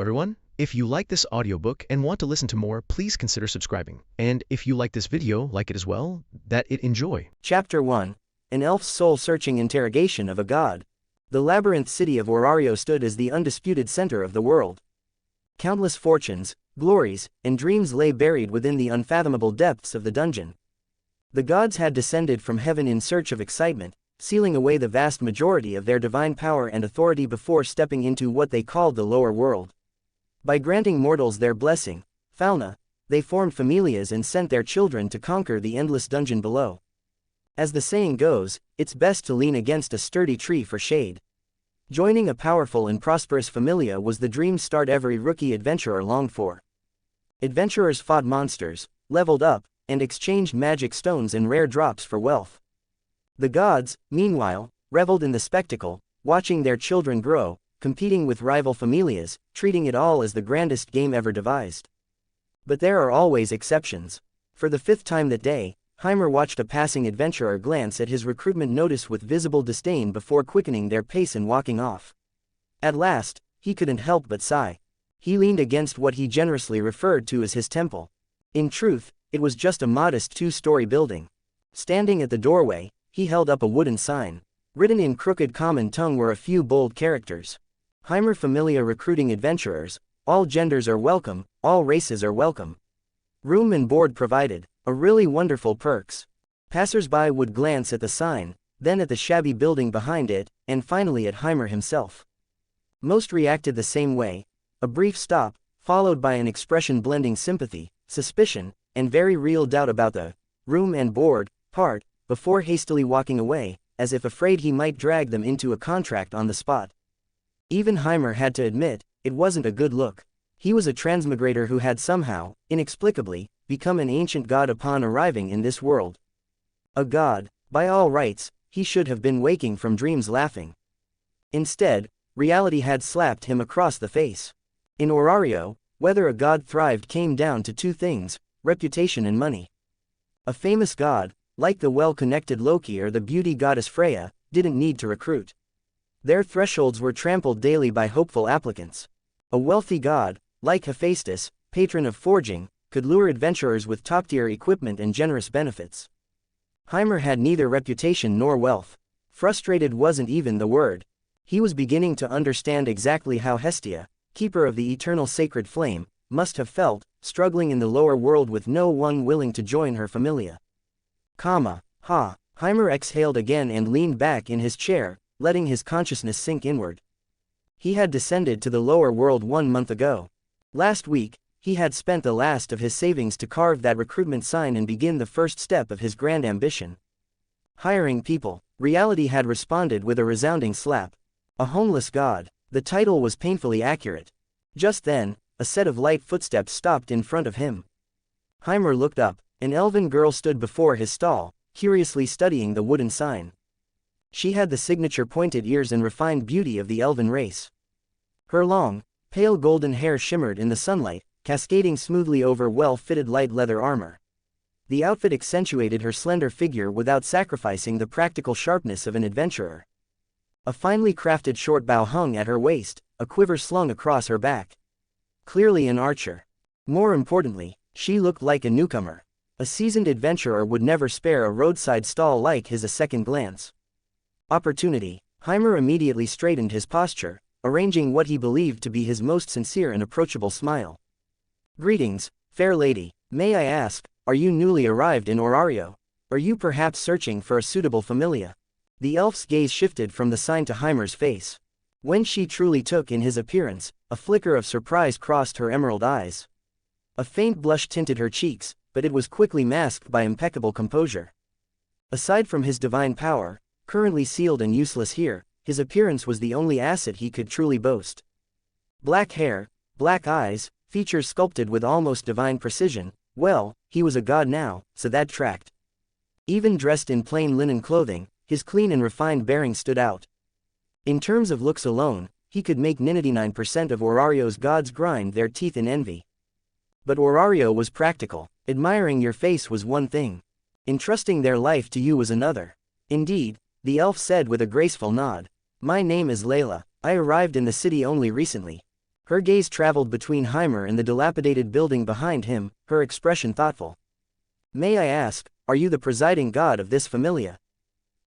everyone. If you like this audiobook and want to listen to more, please consider subscribing. And if you like this video, like it as well, that it enjoy. Chapter 1. An elf's soul-searching interrogation of a god. The labyrinth city of Orario stood as the undisputed center of the world. Countless fortunes, glories, and dreams lay buried within the unfathomable depths of the dungeon. The gods had descended from heaven in search of excitement, sealing away the vast majority of their divine power and authority before stepping into what they called the lower world. By granting mortals their blessing, fauna, they formed familias and sent their children to conquer the endless dungeon below. As the saying goes, it's best to lean against a sturdy tree for shade. Joining a powerful and prosperous familia was the dream start every rookie adventurer longed for. Adventurers fought monsters, leveled up, and exchanged magic stones and rare drops for wealth. The gods, meanwhile, reveled in the spectacle, watching their children grow, competing with rival familias, treating it all as the grandest game ever devised. But there are always exceptions. For the fifth time that day, Heimer watched a passing adventurer glance at his recruitment notice with visible disdain before quickening their pace and walking off. At last, he couldn't help but sigh. He leaned against what he generously referred to as his temple. In truth, it was just a modest two-story building. Standing at the doorway, he held up a wooden sign. Written in crooked common tongue were a few bold characters. Heimer Familia recruiting adventurers, all genders are welcome, all races are welcome. Room and board provided, a really wonderful perks. Passers-by would glance at the sign, then at the shabby building behind it, and finally at Heimer himself. Most reacted the same way, a brief stop, followed by an expression blending sympathy, suspicion, and very real doubt about the room and board part, before hastily walking away, as if afraid he might drag them into a contract on the spot. Even Heimer had to admit, it wasn't a good look. He was a transmigrator who had somehow, inexplicably, become an ancient god upon arriving in this world. A god, by all rights, he should have been waking from dreams laughing. Instead, reality had slapped him across the face. In Orario, whether a god thrived came down to two things, reputation and money. A famous god, like the well-connected Loki or the beauty goddess Freya, didn't need to recruit. Their thresholds were trampled daily by hopeful applicants. A wealthy god, like Hephaestus, patron of forging, could lure adventurers with top-tier equipment and generous benefits. Heimer had neither reputation nor wealth. Frustrated wasn't even the word. He was beginning to understand exactly how Hestia, keeper of the eternal sacred flame, must have felt, struggling in the lower world with no one willing to join her familia. Heimer exhaled again and leaned back in his chair, letting his consciousness sink inward. He had descended to the lower world 1 month ago. Last week, he had spent the last of his savings to carve that recruitment sign and begin the first step of his grand ambition. Hiring people. Reality had responded with a resounding slap. A homeless god. The title was painfully accurate. Just then, a set of light footsteps stopped in front of him. Heimer looked up. An elven girl stood before his stall, curiously studying the wooden sign. She had the signature pointed ears and refined beauty of the elven race. Her long, pale golden hair shimmered in the sunlight, cascading smoothly over well-fitted light leather armor. The outfit accentuated her slender figure without sacrificing the practical sharpness of an adventurer. A finely crafted short bow hung at her waist, a quiver slung across her back. Clearly an archer. More importantly, she looked like a newcomer. A seasoned adventurer would never spare a roadside stall like his a second glance. Opportunity. Heimer immediately straightened his posture, arranging what he believed to be his most sincere and approachable smile. Greetings, fair lady. May I ask, are you newly arrived in Orario? Are you perhaps searching for a suitable familia? The elf's gaze shifted from the sign to Heimer's face. When she truly took in his appearance, a flicker of surprise crossed her emerald eyes. A faint blush tinted her cheeks, but it was quickly masked by impeccable composure. Aside from his divine power, currently sealed and useless here, his appearance was the only asset he could truly boast. Black hair, black eyes, features sculpted with almost divine precision. Well, he was a god now, so that tracked. Even dressed in plain linen clothing, his clean and refined bearing stood out. In terms of looks alone, he could make 99% of Orario's gods grind their teeth in envy. But Orario was practical. Admiring your face was one thing. Entrusting their life to you was another. Indeed, the elf said with a graceful nod. My name is Layla. I arrived in the city only recently. Her gaze traveled between Heimer and the dilapidated building behind him, her expression thoughtful. "May I ask, are you the presiding god of this familia?"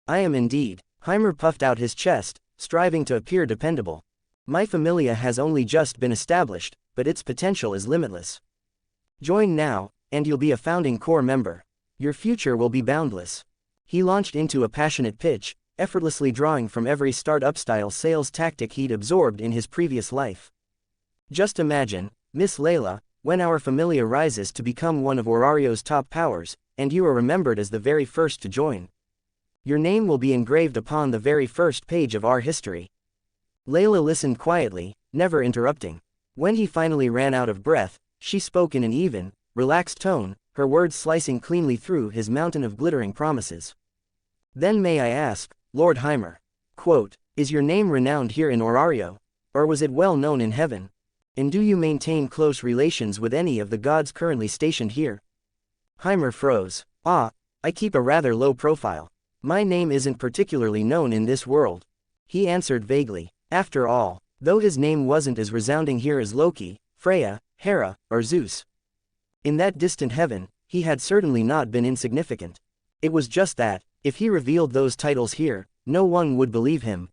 "I am indeed." Heimer puffed out his chest, striving to appear dependable. "My familia has only just been established, but its potential is limitless. Join now, and you'll be a founding core member. Your future will be boundless." He launched into a passionate pitch, effortlessly drawing from every startup-style sales tactic he'd absorbed in his previous life. "Just imagine, Miss Layla, when our familia rises to become one of Orario's top powers, and you are remembered as the very first to join. Your name will be engraved upon the very first page of our history." Layla listened quietly, never interrupting. When he finally ran out of breath, she spoke in an even, relaxed tone, her words slicing cleanly through his mountain of glittering promises. "Then may I ask, Lord Heimer, quote, is your name renowned here in Orario? Or was it well known in heaven? And do you maintain close relations with any of the gods currently stationed here?" Heimer froze. I keep a rather low profile. My name isn't particularly known in this world," he answered vaguely. After all, though his name wasn't as resounding here as Loki, Freya, Hera, or Zeus. In that distant heaven, he had certainly not been insignificant. It was just that, if he revealed those titles here, no one would believe him.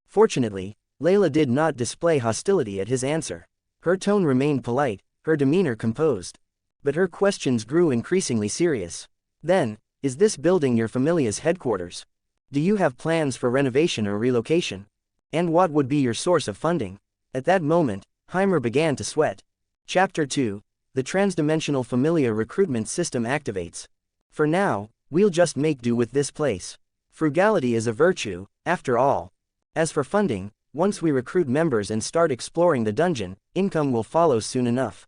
Fortunately, Layla did not display hostility at his answer. Her tone remained polite, her demeanor composed. But her questions grew increasingly serious. "Then, is this building your familia's headquarters? Do you have plans for renovation or relocation? And what would be your source of funding?" At that moment, Heimer began to sweat. Chapter 2, The Transdimensional Familia Recruitment System activates. "For now, we'll just make do with this place. Frugality is a virtue, after all. As for funding, once we recruit members and start exploring the dungeon, income will follow soon enough."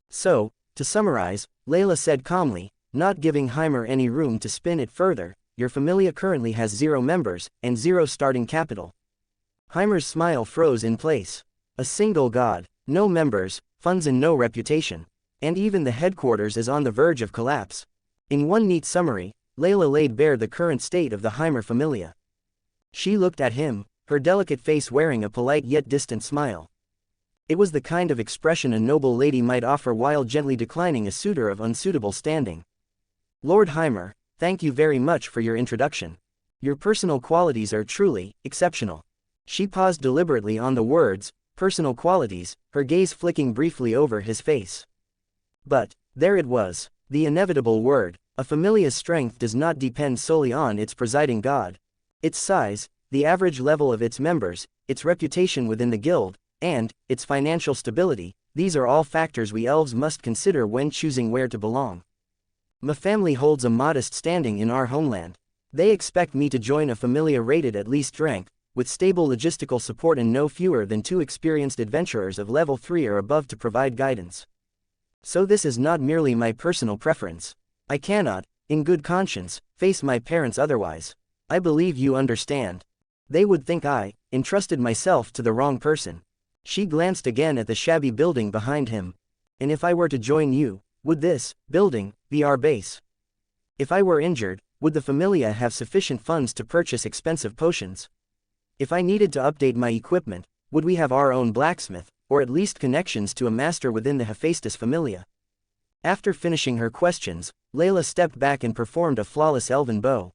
"So, to summarize," Layla said calmly, not giving Heimer any room to spin it further, "your familia currently has 0 members, and 0 starting capital." Heimer's smile froze in place. A single god, no members, funds and no reputation. And even the headquarters is on the verge of collapse. In one neat summary, Layla laid bare the current state of the Heimer familia. She looked at him, her delicate face wearing a polite yet distant smile. It was the kind of expression a noble lady might offer while gently declining a suitor of unsuitable standing. "Lord Heimer, thank you very much for your introduction. Your personal qualities are truly exceptional." She paused deliberately on the words, personal qualities, her gaze flicking briefly over his face. But, there it was, the inevitable word. A familia's strength does not depend solely on its presiding god. Its size, the average level of its members, its reputation within the guild, and its financial stability, these are all factors we elves must consider when choosing where to belong. My family holds a modest standing in our homeland. They expect me to join a familia rated at least rank, with stable logistical support and no fewer than 2 experienced adventurers of level 3 or above to provide guidance. So this is not merely my personal preference. I cannot, in good conscience, face my parents otherwise. I believe you understand. They would think I entrusted myself to the wrong person." She glanced again at the shabby building behind him. "And if I were to join you, would this building be our base? If I were injured, would the familia have sufficient funds to purchase expensive potions? If I needed to update my equipment, would we have our own blacksmith, or at least connections to a master within the Hephaestus familia?" After finishing her questions, Layla stepped back and performed a flawless elven bow.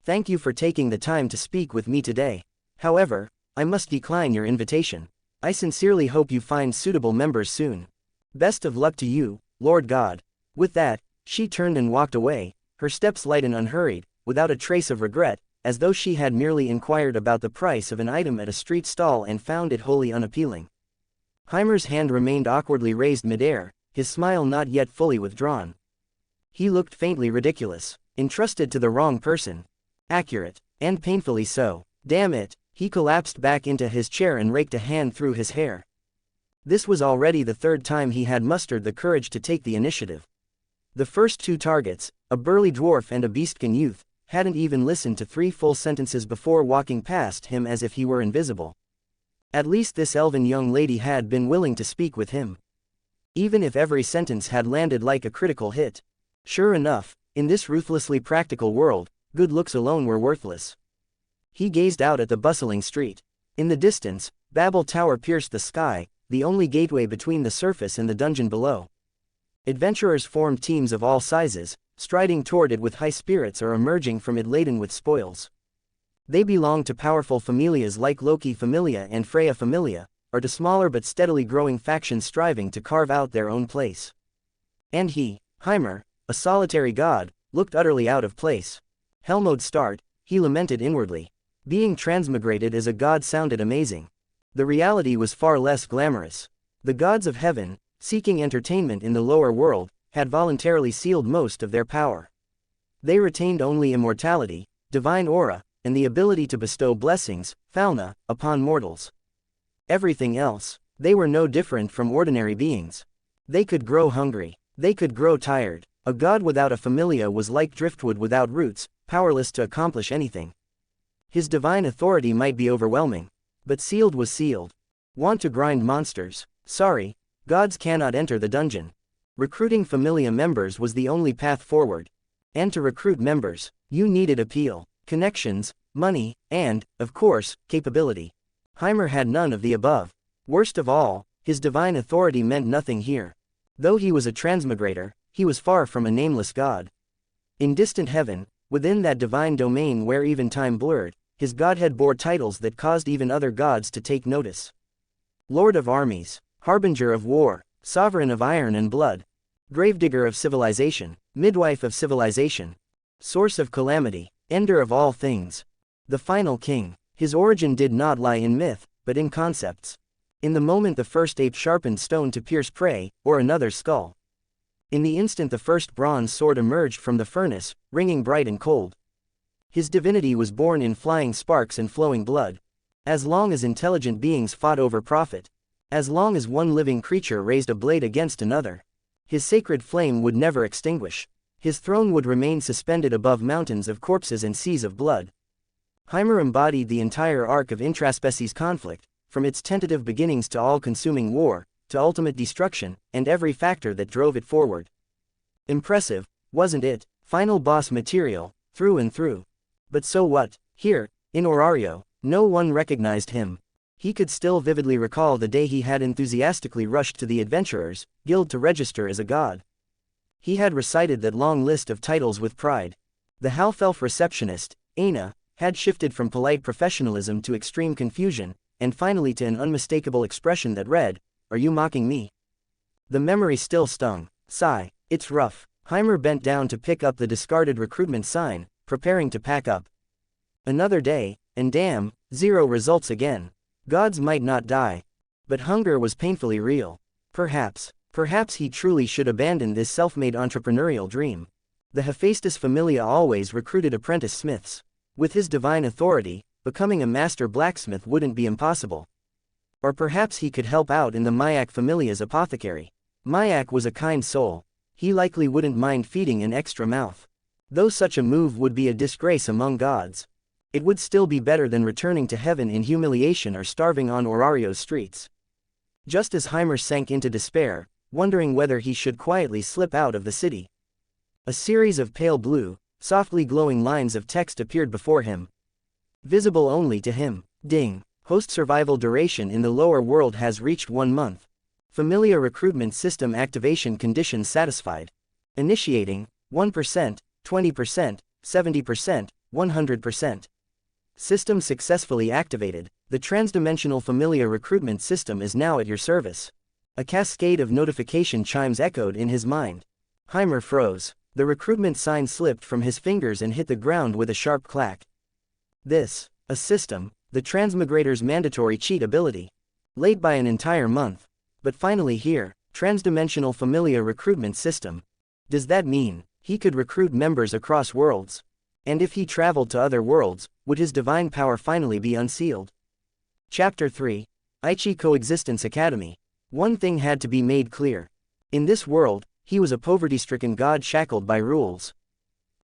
"Thank you for taking the time to speak with me today. However, I must decline your invitation. I sincerely hope you find suitable members soon. Best of luck to you, Lord God." With that, she turned and walked away, her steps light and unhurried, without a trace of regret, as though she had merely inquired about the price of an item at a street stall and found it wholly unappealing. Heimer's hand remained awkwardly raised midair, his smile not yet fully withdrawn. He looked faintly ridiculous, entrusted to the wrong person. Accurate, and painfully so. Damn it, he collapsed back into his chair and raked a hand through his hair. This was already the 3rd time he had mustered the courage to take the initiative. The first 2 targets, a burly dwarf and a beastkin youth, hadn't even listened to 3 full sentences before walking past him as if he were invisible. At least this elven young lady had been willing to speak with him. Even if every sentence had landed like a critical hit. Sure enough, in this ruthlessly practical world, good looks alone were worthless. He gazed out at the bustling street. In the distance, Babel Tower pierced the sky, the only gateway between the surface and the dungeon below. Adventurers formed teams of all sizes, striding toward it with high spirits or emerging from it laden with spoils. They belonged to powerful familias like Loki Familia and Freya Familia, or to smaller but steadily growing factions striving to carve out their own place. And he, Heimer, a solitary god, looked utterly out of place. Helmode start, he lamented inwardly. Being transmigrated as a god sounded amazing. The reality was far less glamorous. The gods of heaven, seeking entertainment in the lower world, had voluntarily sealed most of their power. They retained only immortality, divine aura, and the ability to bestow blessings, fauna, upon mortals. Everything else, they were no different from ordinary beings. They could grow hungry. They could grow tired. A god without a familia was like driftwood without roots, powerless to accomplish anything. His divine authority might be overwhelming, but sealed was sealed. Want to grind monsters? Sorry, gods cannot enter the dungeon. Recruiting familia members was the only path forward. And to recruit members, you needed appeal, connections, money, and, of course, capability. Heimer had none of the above. Worst of all, his divine authority meant nothing here. Though he was a transmigrator, he was far from a nameless god. In distant heaven, within that divine domain where even time blurred, his godhead bore titles that caused even other gods to take notice. Lord of armies, harbinger of war, sovereign of iron and blood, gravedigger of civilization, midwife of civilization, source of calamity, ender of all things. The final king. His origin did not lie in myth, but in concepts. In the moment the first ape sharpened stone to pierce prey, or another's skull. In the instant the first bronze sword emerged from the furnace, ringing bright and cold. His divinity was born in flying sparks and flowing blood. As long as intelligent beings fought over profit, as long as one living creature raised a blade against another, his sacred flame would never extinguish. His throne would remain suspended above mountains of corpses and seas of blood. Heimer embodied the entire arc of intraspecies conflict, from its tentative beginnings to all-consuming war, to ultimate destruction, and every factor that drove it forward. Impressive, wasn't it? Final boss material, through and through. But so what? Here, in Orario, no one recognized him. He could still vividly recall the day he had enthusiastically rushed to the Adventurers Guild to register as a god. He had recited that long list of titles with pride. The half-elf receptionist, Aina, had shifted from polite professionalism to extreme confusion, and finally to an unmistakable expression that read, "Are you mocking me?" The memory still stung. Sigh, it's rough. Heimer bent down to pick up the discarded recruitment sign, preparing to pack up. Another day, and damn, 0 results again. Gods might not die. But hunger was painfully real. Perhaps he truly should abandon this self-made entrepreneurial dream. The Hephaestus Familia always recruited apprentice smiths. With his divine authority, becoming a master blacksmith wouldn't be impossible. Or perhaps he could help out in the Myak Familia's apothecary. Myak was a kind soul. He likely wouldn't mind feeding an extra mouth. Though such a move would be a disgrace among gods, it would still be better than returning to heaven in humiliation or starving on Orario's streets. Just as Heimer sank into despair, wondering whether he should quietly slip out of the city, a series of pale blue, softly glowing lines of text appeared before him. Visible only to him. Ding. Host survival duration in the lower world has reached 1 month. Familia recruitment system activation conditions satisfied. Initiating, 1%, 20%, 70%, 100%. System successfully activated. The transdimensional familia recruitment system is now at your service. A cascade of notification chimes echoed in his mind. Heimer froze. The recruitment sign slipped from his fingers and hit the ground with a sharp clack. This, a system, the Transmigrator's mandatory cheat ability. Late by an entire month. But finally here, transdimensional familia recruitment system. Does that mean he could recruit members across worlds? And if he traveled to other worlds, would his divine power finally be unsealed? Chapter 3. Aichi Coexistence Academy. One thing had to be made clear. In this world, he was a poverty-stricken god shackled by rules.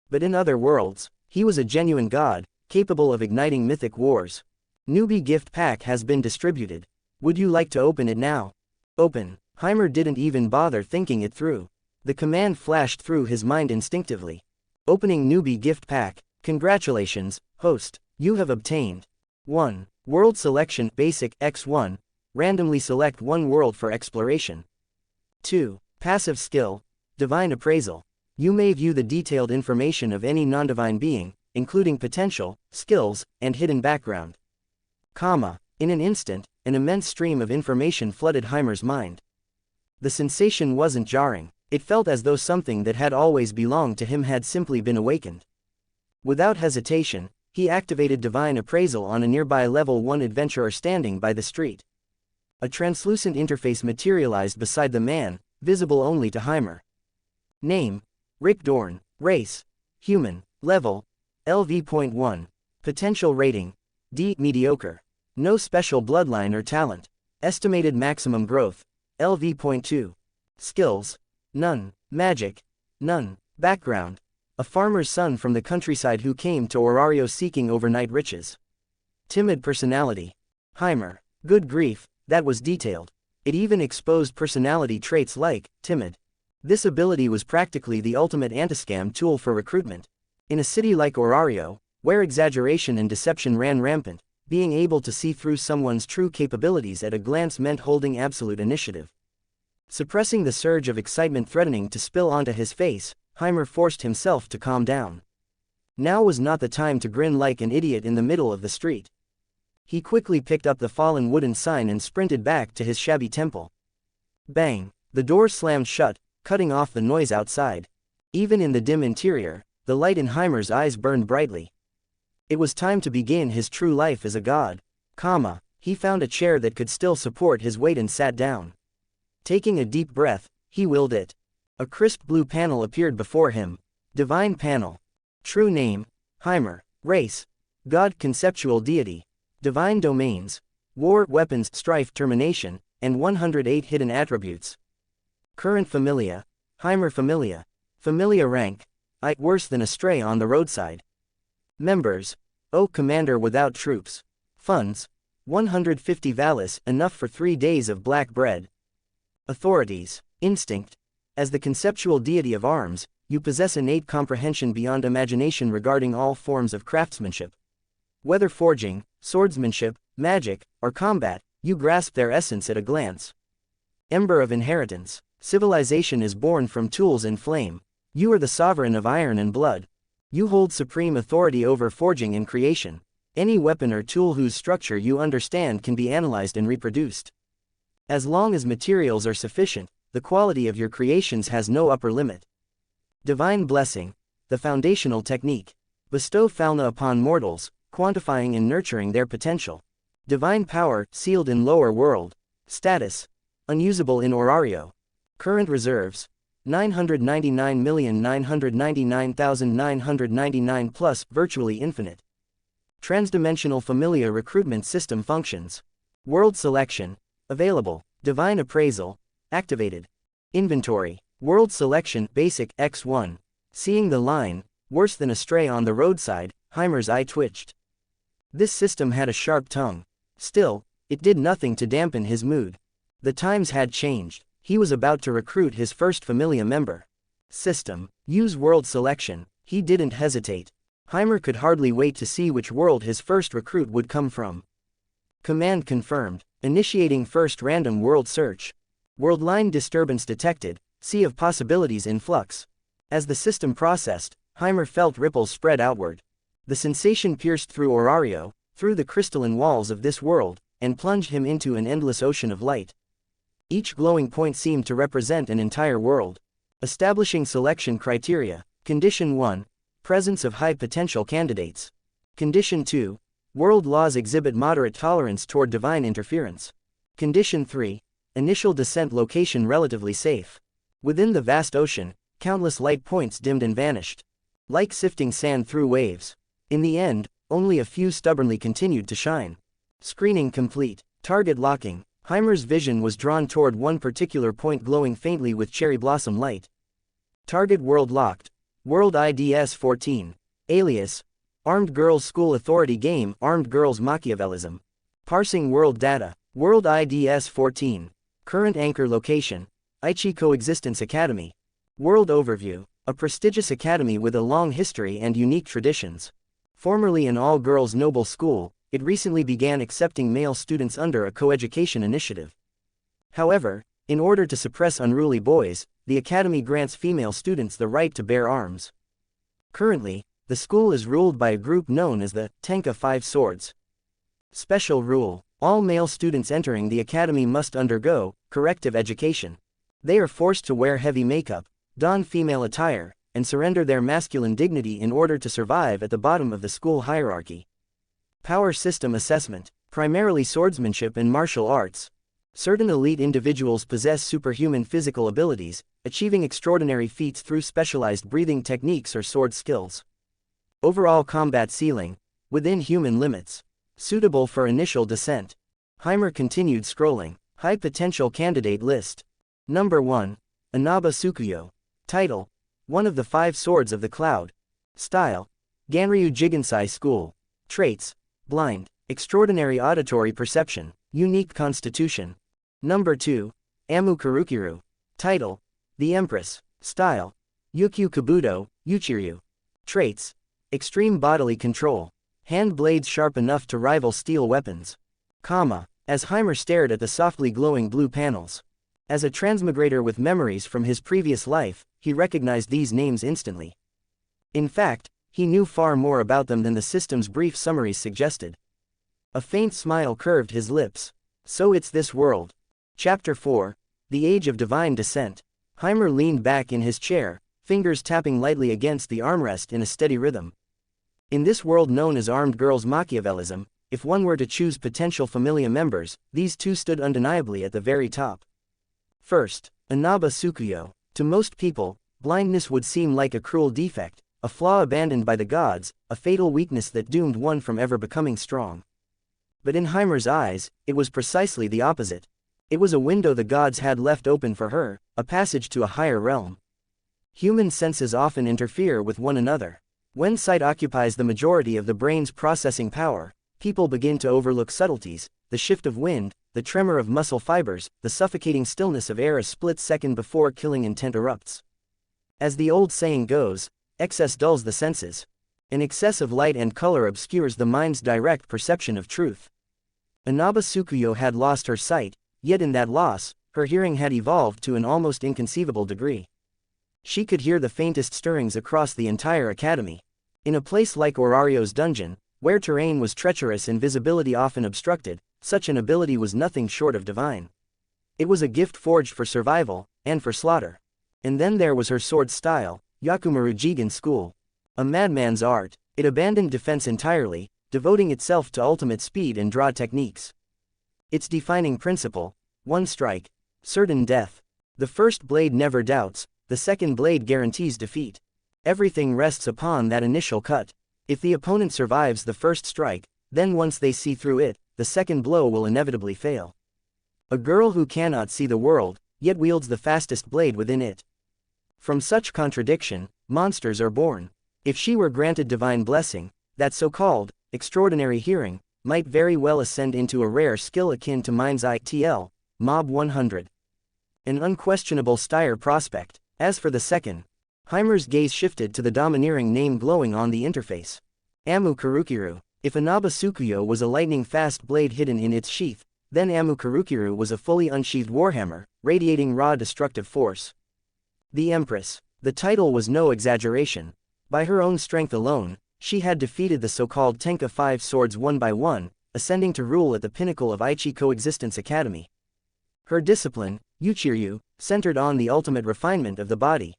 But in other worlds, he was a genuine god, capable of igniting mythic wars. Newbie gift pack has been distributed. Would you like to open it now? Open. Heimer didn't even bother thinking it through. The command flashed through his mind instinctively. Opening newbie gift pack. Congratulations, host. You have obtained 1. World Selection Basic X1. randomly select one world for exploration. 2. Passive skill, divine appraisal. You may view the detailed information of any non-divine being, including potential, skills, and hidden background. In an instant, an immense stream of information flooded Heimer's mind. The sensation wasn't jarring, it felt as though something that had always belonged to him had simply been awakened. Without hesitation, he activated divine appraisal on a nearby level 1 adventurer standing by the street. A translucent interface materialized beside the man, visible only to Heimer. Name: Rick Dorn. Race: human. Level: LV.1. Potential rating: D. Mediocre. No special bloodline or talent. Estimated maximum growth: LV.2. Skills: none. Magic: none. Background: a farmer's son from the countryside who came to Orario seeking overnight riches. Timid personality. Heimer. Good grief, that was detailed. It even exposed personality traits like timid. This ability was practically the ultimate anti-scam tool for recruitment. In a city like Orario, where exaggeration and deception ran rampant, being able to see through someone's true capabilities at a glance meant holding absolute initiative. Suppressing the surge of excitement threatening to spill onto his face, Heimer forced himself to calm down. Now was not the time to grin like an idiot in the middle of the street. He quickly picked up the fallen wooden sign and sprinted back to his shabby temple. Bang! The door slammed shut, cutting off the noise outside. Even in the dim interior, the light in Heimer's eyes burned brightly. It was time to begin his true life as a god. He found a chair that could still support his weight and sat down. Taking a deep breath, he willed it. A crisp blue panel appeared before him. Divine panel. True name: Heimer. Race: God, conceptual deity. Divine domains: war, weapons, strife, termination, and 108 hidden attributes. Current familia: Heimer familia. Familia rank: I, worse than a stray on the roadside. Members: O commander without troops. Funds: 150 valis, enough for 3 days of black bread. Authorities: instinct. As the conceptual deity of arms, you possess innate comprehension beyond imagination regarding all forms of craftsmanship. Whether forging, swordsmanship, magic, or combat, you grasp their essence at a glance. Ember of inheritance. Civilization is born from tools and flame. You are the sovereign of iron and blood. You hold supreme authority over forging and creation. Any weapon or tool whose structure you understand can be analyzed and reproduced. As long as materials are sufficient, the quality of your creations has no upper limit. Divine blessing. The foundational technique. Bestow Falna upon mortals, quantifying and nurturing their potential. Divine power, sealed in lower world. Status: unusable in Orario. Current reserves: 999,999,999 plus, virtually infinite. Transdimensional familia recruitment system functions. World selection. Available. Divine appraisal. Activated. Inventory. World selection, basic, X1. Seeing the line, worse than a stray on the roadside, Heimer's eye twitched. This system had a sharp tongue. Still, it did nothing to dampen his mood. The times had changed. He was about to recruit his first familia member. System: use world selection. He didn't hesitate. Heimer could hardly wait to see which world his first recruit would come from. Command confirmed. Initiating first random world search. World line disturbance detected. Sea of possibilities in flux. As the system processed, Heimer felt ripples spread outward. The sensation pierced through Orario, through the crystalline walls of this world, and plunged him into an endless ocean of light. Each glowing point seemed to represent an entire world. Establishing selection criteria. Condition 1. Presence of high potential candidates. Condition 2. World laws exhibit moderate tolerance toward divine interference. Condition 3. Initial descent location relatively safe. Within the vast ocean, countless light points dimmed and vanished. Like sifting sand through waves. In the end, only a few stubbornly continued to shine. Screening complete. Target locking. Heimer's vision was drawn toward one particular point glowing faintly with cherry blossom light. Target world locked. World IDS 14. Alias: Armed Girls School Authority Game, Armed Girls Machiavellism. Parsing world data. World IDS 14. Current anchor location: Aichi Coexistence Academy. World overview: a prestigious academy with a long history and unique traditions. Formerly an all-girls noble school, it recently began accepting male students under a coeducation initiative. However, in order to suppress unruly boys, the academy grants female students the right to bear arms. Currently, the school is ruled by a group known as the Tenka Five Swords. Special rule: all male students entering the academy must undergo corrective education. They are forced to wear heavy makeup, don female attire, and surrender their masculine dignity in order to survive at the bottom of the school hierarchy. Power system assessment: primarily swordsmanship and martial arts. Certain elite individuals possess superhuman physical abilities, achieving extraordinary feats through specialized breathing techniques or sword skills. Overall combat ceiling: within human limits. Suitable for initial descent. Heimer continued scrolling. High potential candidate list. Number 1. Inaba Tsukuyo. Title: One of the Five Swords of the Cloud. Style: Ganryu Jigansai School. Traits: blind, extraordinary auditory perception, unique constitution. Number 2. Amu Karukiru. Title: The Empress. Style: Yukyu Kabuto, Yuchiryu. Traits: extreme bodily control, hand blades sharp enough to rival steel weapons. As Heimer stared at the softly glowing blue panels. As a transmigrator with memories from his previous life, he recognized these names instantly. In fact, he knew far more about them than the system's brief summaries suggested. A faint smile curved his lips. So it's this world. Chapter 4. The Age of Divine Descent. Heimer leaned back in his chair, fingers tapping lightly against the armrest in a steady rhythm. In this world known as Armed Girls' Machiavellism, if one were to choose potential Familia members, these two stood undeniably at the very top. First, Inaba Tsukuyo. To most people, blindness would seem like a cruel defect, a flaw abandoned by the gods, a fatal weakness that doomed one from ever becoming strong. But in Heimer's eyes, it was precisely the opposite. It was a window the gods had left open for her, a passage to a higher realm. Human senses often interfere with one another. When sight occupies the majority of the brain's processing power, people begin to overlook subtleties: the shift of wind, the tremor of muscle fibers, the suffocating stillness of air a split second before killing intent erupts. As the old saying goes, excess dulls the senses. An excess of light and color obscures the mind's direct perception of truth. Inaba Tsukuyo had lost her sight, yet in that loss, her hearing had evolved to an almost inconceivable degree. She could hear the faintest stirrings across the entire academy. In a place like Orario's dungeon, where terrain was treacherous and visibility often obstructed, such an ability was nothing short of divine. It was a gift forged for survival, and for slaughter. And then there was her sword style, Yakumaru Jigen School. A madman's art, it abandoned defense entirely, devoting itself to ultimate speed and draw techniques. Its defining principle: one strike, certain death. The first blade never doubts, the second blade guarantees defeat. Everything rests upon that initial cut. If the opponent survives the first strike, then once they see through it, the second blow will inevitably fail. A girl who cannot see the world, yet wields the fastest blade within it. From such contradiction, monsters are born. If she were granted divine blessing, that so-called extraordinary hearing might very well ascend into a rare skill akin to Mind's Eye TL, Mob 100. An unquestionable dire prospect. As for the second, Heimer's gaze shifted to the domineering name glowing on the interface. Amu Karukiru. If Inaba Tsukuyo was a lightning-fast blade hidden in its sheath, then Amu Karukiru was a fully unsheathed warhammer, radiating raw destructive force. The Empress. The title was no exaggeration. By her own strength alone, she had defeated the so-called Tenka Five Swords one by one, ascending to rule at the pinnacle of Aichi Coexistence Academy. Her discipline, Yuchiryu, centered on the ultimate refinement of the body.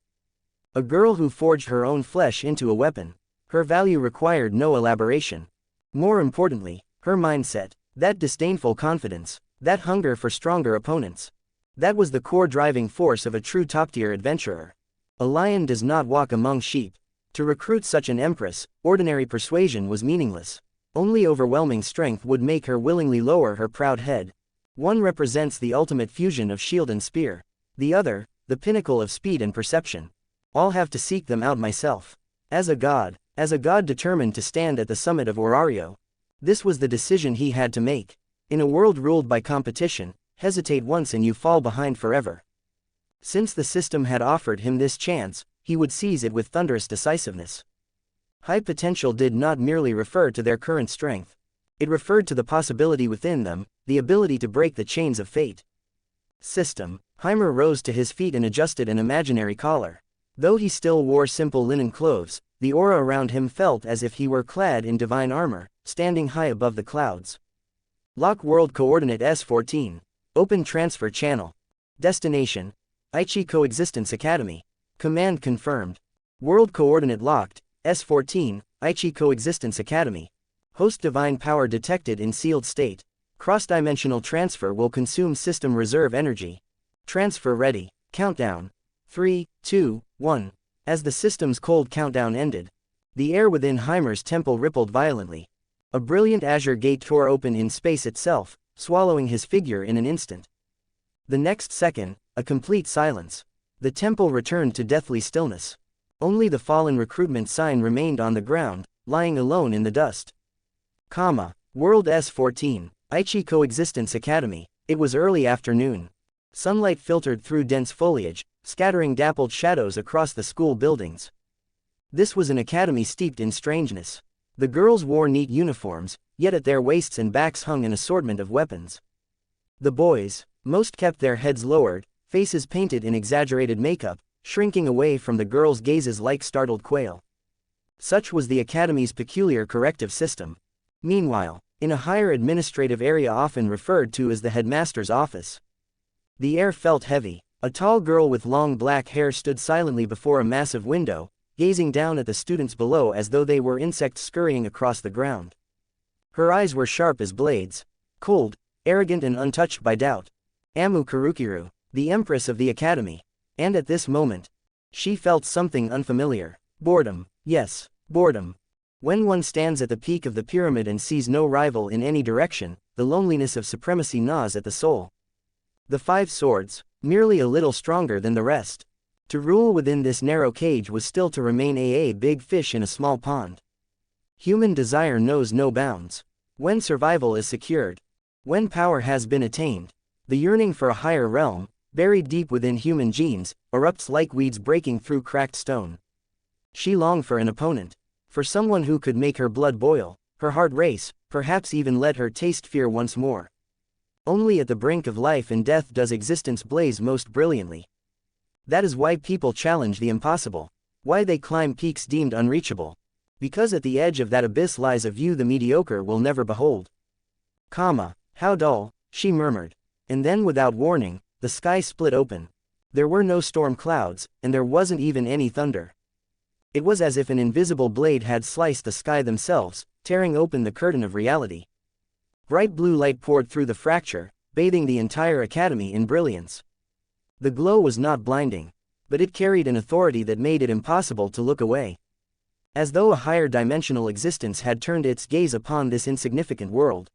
A girl who forged her own flesh into a weapon. Her value required no elaboration. More importantly, her mindset, that disdainful confidence, that hunger for stronger opponents. That was the core driving force of a true top-tier adventurer. A lion does not walk among sheep. To recruit such an empress, ordinary persuasion was meaningless. Only overwhelming strength would make her willingly lower her proud head. One represents the ultimate fusion of shield and spear. The other, the pinnacle of speed and perception. I'll have to seek them out myself. As a god determined to stand at the summit of Orario. This was the decision he had to make. In a world ruled by competition, hesitate once and you fall behind forever. Since the system had offered him this chance, he would seize it with thunderous decisiveness. High potential did not merely refer to their current strength. It referred to the possibility within them, the ability to break the chains of fate. System. Heimer rose to his feet and adjusted an imaginary collar. Though he still wore simple linen clothes, the aura around him felt as if he were clad in divine armor, standing high above the clouds. Lock world coordinate S14. Open transfer channel. Destination. Aichi Coexistence Academy. Command confirmed. World coordinate locked, S14, Aichi Coexistence Academy. Host divine power detected in sealed state. Cross-dimensional transfer will consume system reserve energy. Transfer ready. Countdown. 3, 2, 1. As the system's cold countdown ended, the air within Heimer's temple rippled violently. A brilliant azure gate tore open in space itself, swallowing his figure in an instant. The next second, a complete silence. The temple returned to deathly stillness. Only the fallen recruitment sign remained on the ground, lying alone in the dust. World S14, Aichi Coexistence Academy. It was early afternoon. Sunlight filtered through dense foliage, scattering dappled shadows across the school buildings. This was an academy steeped in strangeness. The girls wore neat uniforms, yet at their waists and backs hung an assortment of weapons. The boys, most kept their heads lowered, faces painted in exaggerated makeup, shrinking away from the girls' gazes like startled quail. Such was the academy's peculiar corrective system. Meanwhile, in a higher administrative area often referred to as the headmaster's office, the air felt heavy. A tall girl with long black hair stood silently before a massive window, gazing down at the students below as though they were insects scurrying across the ground. Her eyes were sharp as blades, cold, arrogant and untouched by doubt. Amu Karukiru, the empress of the academy. And at this moment, she felt something unfamiliar. Boredom. Yes, boredom. When one stands at the peak of the pyramid and sees no rival in any direction, the loneliness of supremacy gnaws at the soul. The 5 swords, merely a little stronger than the rest. To rule within this narrow cage was still to remain a big fish in a small pond. Human desire knows no bounds. When survival is secured, when power has been attained, the yearning for a higher realm, buried deep within human genes, erupts like weeds breaking through cracked stone. She longed for an opponent, for someone who could make her blood boil, her heart race, perhaps even let her taste fear once more. Only at the brink of life and death does existence blaze most brilliantly. That is why people challenge the impossible, why they climb peaks deemed unreachable. Because at the edge of that abyss lies a view the mediocre will never behold. How dull, she murmured. And then without warning, the sky split open. There were no storm clouds, and there wasn't even any thunder. It was as if an invisible blade had sliced the sky themselves, tearing open the curtain of reality. Bright blue light poured through the fracture, bathing the entire academy in brilliance. The glow was not blinding, but it carried an authority that made it impossible to look away. As though a higher dimensional existence had turned its gaze upon this insignificant world.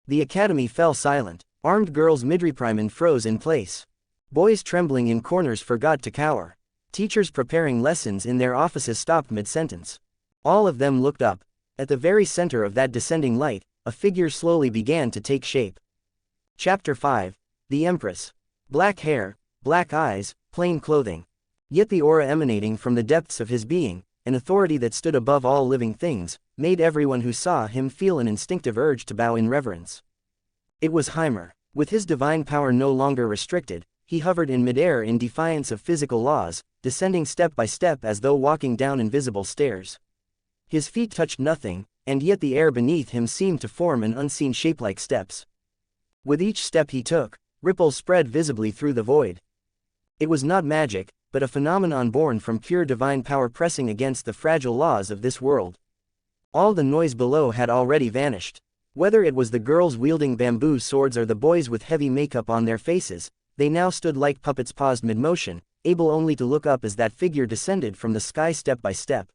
The academy fell silent. Armed girls midriprimen froze in place. Boys trembling in corners forgot to cower. Teachers preparing lessons in their offices stopped mid-sentence. All of them looked up. At the very center of that descending light, a figure slowly began to take shape. Chapter 5. The Empress. Black hair, black eyes, plain clothing. Yet the aura emanating from the depths of his being, an authority that stood above all living things, made everyone who saw him feel an instinctive urge to bow in reverence. It was Heimer. With his divine power no longer restricted, he hovered in midair in defiance of physical laws, descending step by step as though walking down invisible stairs. His feet touched nothing, and yet the air beneath him seemed to form an unseen shape like steps. With each step he took, ripples spread visibly through the void. It was not magic, but a phenomenon born from pure divine power pressing against the fragile laws of this world. All the noise below had already vanished. Whether it was the girls wielding bamboo swords or the boys with heavy makeup on their faces, they now stood like puppets paused mid-motion, able only to look up as that figure descended from the sky step by step.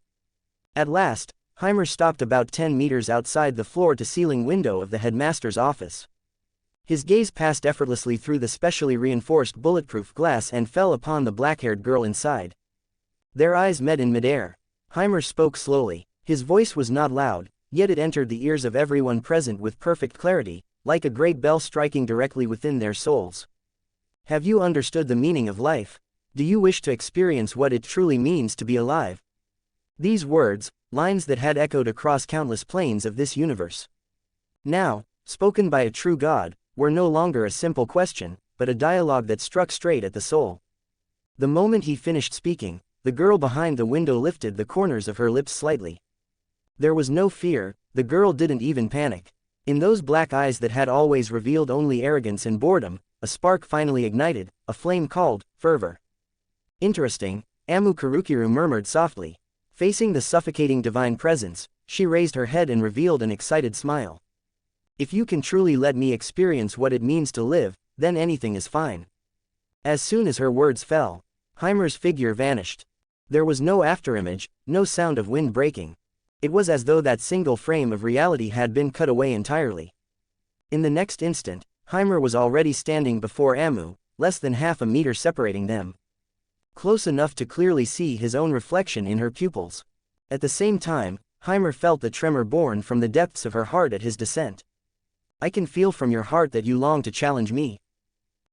At last, Heimer stopped about 10 meters outside the floor-to-ceiling window of the headmaster's office. His gaze passed effortlessly through the specially reinforced bulletproof glass and fell upon the black-haired girl inside. Their eyes met in midair. Heimer spoke slowly. His voice was not loud, yet it entered the ears of everyone present with perfect clarity, like a great bell striking directly within their souls. Have you understood the meaning of life? Do you wish to experience what it truly means to be alive? These words, lines that had echoed across countless planes of this universe. Now, spoken by a true god, were no longer a simple question, but a dialogue that struck straight at the soul. The moment he finished speaking, the girl behind the window lifted the corners of her lips slightly. There was no fear, the girl didn't even panic. In those black eyes that had always revealed only arrogance and boredom, a spark finally ignited, a flame called fervor. Interesting, Amu Karukiru murmured softly. Facing the suffocating divine presence, she raised her head and revealed an excited smile. If you can truly let me experience what it means to live, then anything is fine. As soon as her words fell, Heimer's figure vanished. There was no afterimage, no sound of wind breaking. It was as though that single frame of reality had been cut away entirely. In the next instant, Heimer was already standing before Amu, less than half a meter separating them. Close enough to clearly see his own reflection in her pupils. At the same time, Heimer felt the tremor born from the depths of her heart at his descent. I can feel from your heart that you long to challenge me.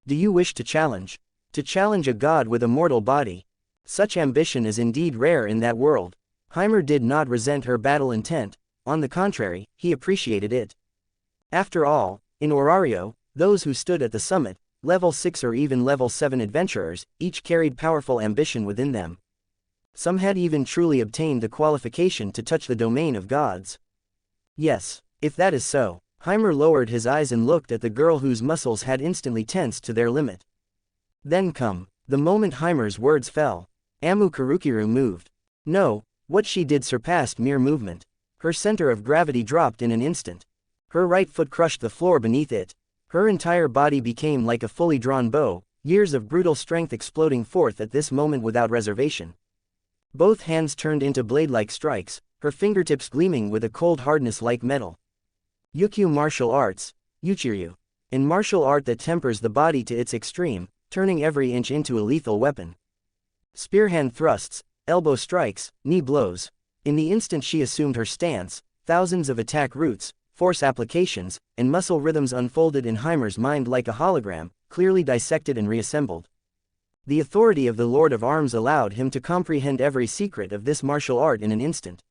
Do you wish to challenge? To challenge a god with a mortal body? Such ambition is indeed rare in that world. Heimer did not resent her battle intent, on the contrary, he appreciated it. After all, in Orario, those who stood at the summit, level 6 or even level 7 adventurers, each carried powerful ambition within them. Some had even truly obtained the qualification to touch the domain of gods. Yes, if that is so, Heimer lowered his eyes and looked at the girl whose muscles had instantly tensed to their limit. Then come, the moment Heimer's words fell, Amu Karukiru moved. No, what she did surpassed mere movement. Her center of gravity dropped in an instant. Her right foot crushed the floor beneath it. Her entire body became like a fully drawn bow, years of brutal strength exploding forth at this moment without reservation. Both hands turned into blade-like strikes, her fingertips gleaming with a cold hardness like metal. Yukyu martial arts, Uchiryu. In martial art that tempers the body to its extreme, turning every inch into a lethal weapon. Spearhand thrusts, elbow strikes, knee blows. In the instant she assumed her stance, thousands of attack routes, force applications, and muscle rhythms unfolded in Heimer's mind like a hologram, clearly dissected and reassembled. The authority of the Lord of Arms allowed him to comprehend every secret of this martial art in an instant.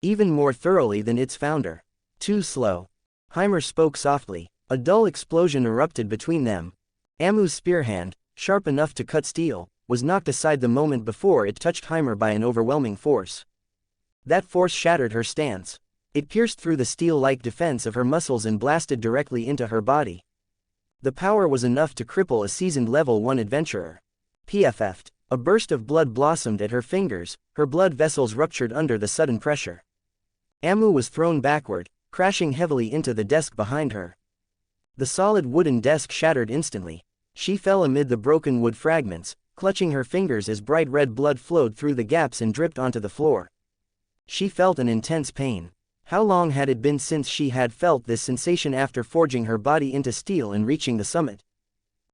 Even more thoroughly than its founder. Too slow. Heimer spoke softly. A dull explosion erupted between them. Amu's spearhand, sharp enough to cut steel, was knocked aside the moment before it touched Heimer by an overwhelming force. That force shattered her stance. It pierced through the steel-like defense of her muscles and blasted directly into her body. The power was enough to cripple a seasoned level 1 adventurer. PFF'd. A burst of blood blossomed at her fingers, her blood vessels ruptured under the sudden pressure. Amu was thrown backward, crashing heavily into the desk behind her. The solid wooden desk shattered instantly. She fell amid the broken wood fragments, clutching her fingers as bright red blood flowed through the gaps and dripped onto the floor. She felt an intense pain. How long had it been since she had felt this sensation after forging her body into steel and reaching the summit?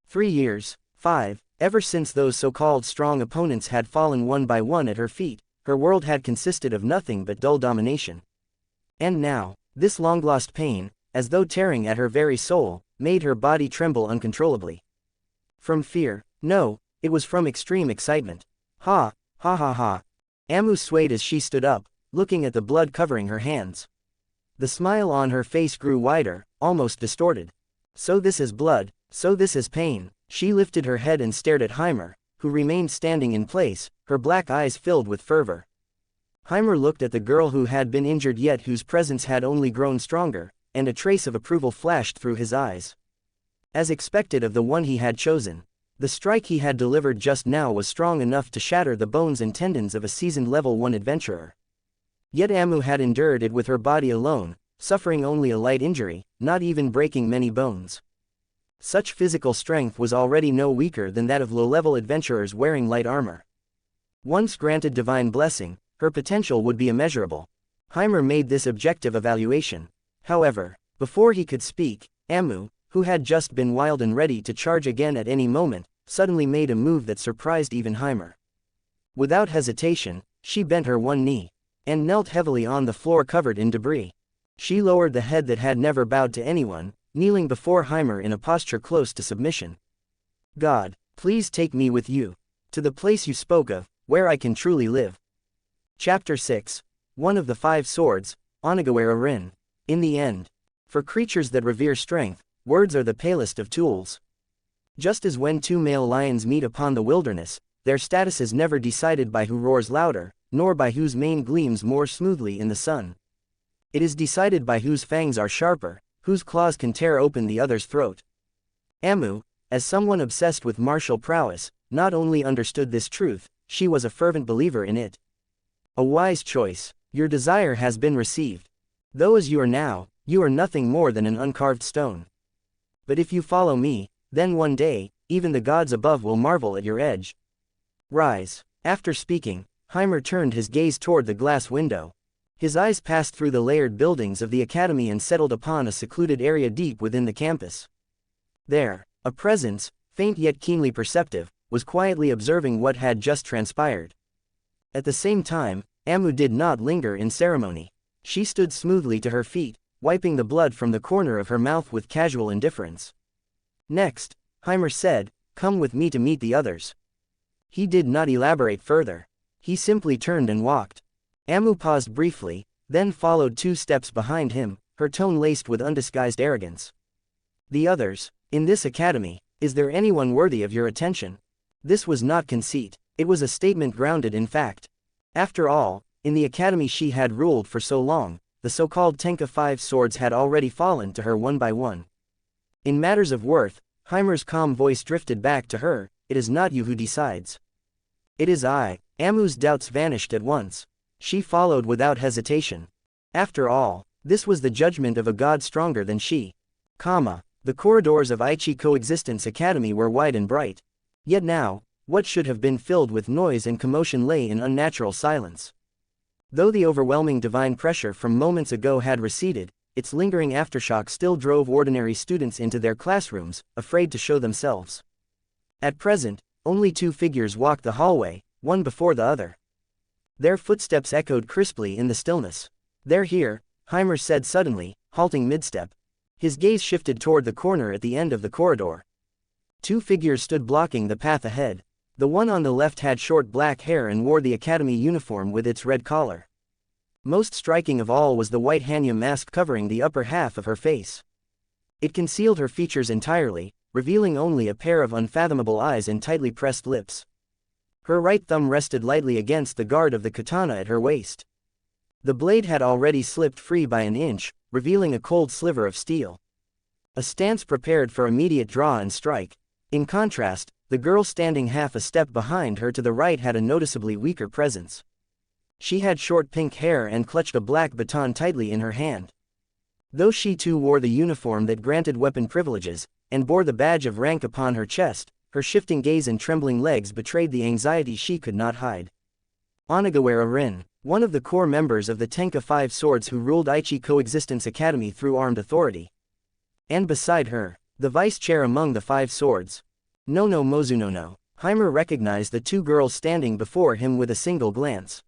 3 years, 5, ever since those so-called strong opponents had fallen one by one at her feet, her world had consisted of nothing but dull domination. And now, this long-lost pain, as though tearing at her very soul, made her body tremble uncontrollably. From fear? No, it was from extreme excitement. Ha, ha ha ha. Amu swayed as she stood up, looking at the blood covering her hands. The smile on her face grew wider, almost distorted. So this is blood, so this is pain. She lifted her head and stared at Heimer, who remained standing in place, her black eyes filled with fervor. Heimer looked at the girl who had been injured yet whose presence had only grown stronger, and a trace of approval flashed through his eyes. As expected of the one he had chosen, the strike he had delivered just now was strong enough to shatter the bones and tendons of a seasoned level 1 adventurer. Yet Amu had endured it with her body alone, suffering only a light injury, not even breaking many bones. Such physical strength was already no weaker than that of low-level adventurers wearing light armor. Once granted divine blessing, her potential would be immeasurable. Heimer made this objective evaluation. However, before he could speak, Amu, who had just been wild and ready to charge again at any moment, suddenly made a move that surprised even Heimer. Without hesitation, she bent her one knee, and knelt heavily on the floor covered in debris. She lowered the head that had never bowed to anyone, kneeling before Heimer in a posture close to submission. God, please take me with you, to the place you spoke of, where I can truly live. Chapter 6. One of the 5 Swords, Onigawara Rin. In the end. For creatures that revere strength, words are the palest of tools. Just as when two male lions meet upon the wilderness, their status is never decided by who roars louder, nor by whose mane gleams more smoothly in the sun. It is decided by whose fangs are sharper, whose claws can tear open the other's throat. Amu, as someone obsessed with martial prowess, not only understood this truth, she was a fervent believer in it. A wise choice. Your desire has been received. Though as you are now, you are nothing more than an uncarved stone. But if you follow me, then one day, even the gods above will marvel at your edge. Rise. After speaking, Heimer turned his gaze toward the glass window. His eyes passed through the layered buildings of the academy and settled upon a secluded area deep within the campus. There, a presence, faint yet keenly perceptive, was quietly observing what had just transpired. At the same time, Amu did not linger in ceremony. She stood smoothly to her feet, wiping the blood from the corner of her mouth with casual indifference. Next, Heimer said, "Come with me to meet the others." He did not elaborate further. He simply turned and walked. Amu paused briefly, then followed 2 steps behind him, her tone laced with undisguised arrogance. "The others, in this academy, is there anyone worthy of your attention?" This was not conceit, it was a statement grounded in fact. After all, in the academy she had ruled for so long, the so-called Tenka 5 swords had already fallen to her one by one. In matters of worth, Heimer's calm voice drifted back to her, "It is not you who decides. It is I." Amu's doubts vanished at once. She followed without hesitation. After all, this was the judgment of a god stronger than she. The corridors of Aichi Coexistence Academy were wide and bright. Yet now, what should have been filled with noise and commotion lay in unnatural silence. Though the overwhelming divine pressure from moments ago had receded, its lingering aftershock still drove ordinary students into their classrooms, afraid to show themselves. At present, only 2 figures walked the hallway, one before the other. Their footsteps echoed crisply in the stillness. "They're here," Heimer said suddenly, halting mid-step. His gaze shifted toward the corner at the end of the corridor. 2 figures stood blocking the path ahead. The one on the left had short black hair and wore the academy uniform with its red collar. Most striking of all was the white hanya mask covering the upper half of her face. It concealed her features entirely, revealing only a pair of unfathomable eyes and tightly pressed lips. Her right thumb rested lightly against the guard of the katana at her waist. The blade had already slipped free by an inch, revealing a cold sliver of steel. A stance prepared for immediate draw and strike. In contrast, the girl standing half a step behind her to the right had a noticeably weaker presence. She had short pink hair and clutched a black baton tightly in her hand. Though she too wore the uniform that granted weapon privileges, and bore the badge of rank upon her chest, her shifting gaze and trembling legs betrayed the anxiety she could not hide. Onagawara Rin, one of the core members of the Tenka 5 swords who ruled Aichi Coexistence Academy through armed authority. And beside her, the vice chair among the 5 swords. No Mozuno. Heimer recognized the 2 girls standing before him with a single glance.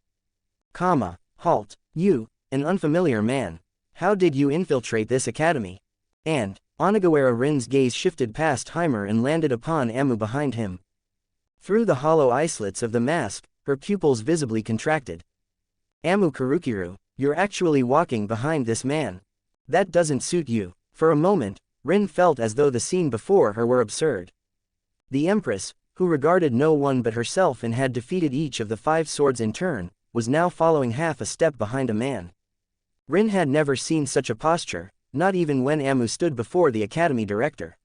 Halt, you, an unfamiliar man. How did you infiltrate this academy? And, Onagawara Rin's gaze shifted past Heimer and landed upon Amu behind him. Through the hollow eye slits of the mask, her pupils visibly contracted. Amu Karukiru, you're actually walking behind this man. That doesn't suit you. For a moment, Rin felt as though the scene before her were absurd. The empress, who regarded no one but herself and had defeated each of the 5 swords in turn, was now following half a step behind a man. Rin had never seen such a posture, not even when Amu stood before the academy director.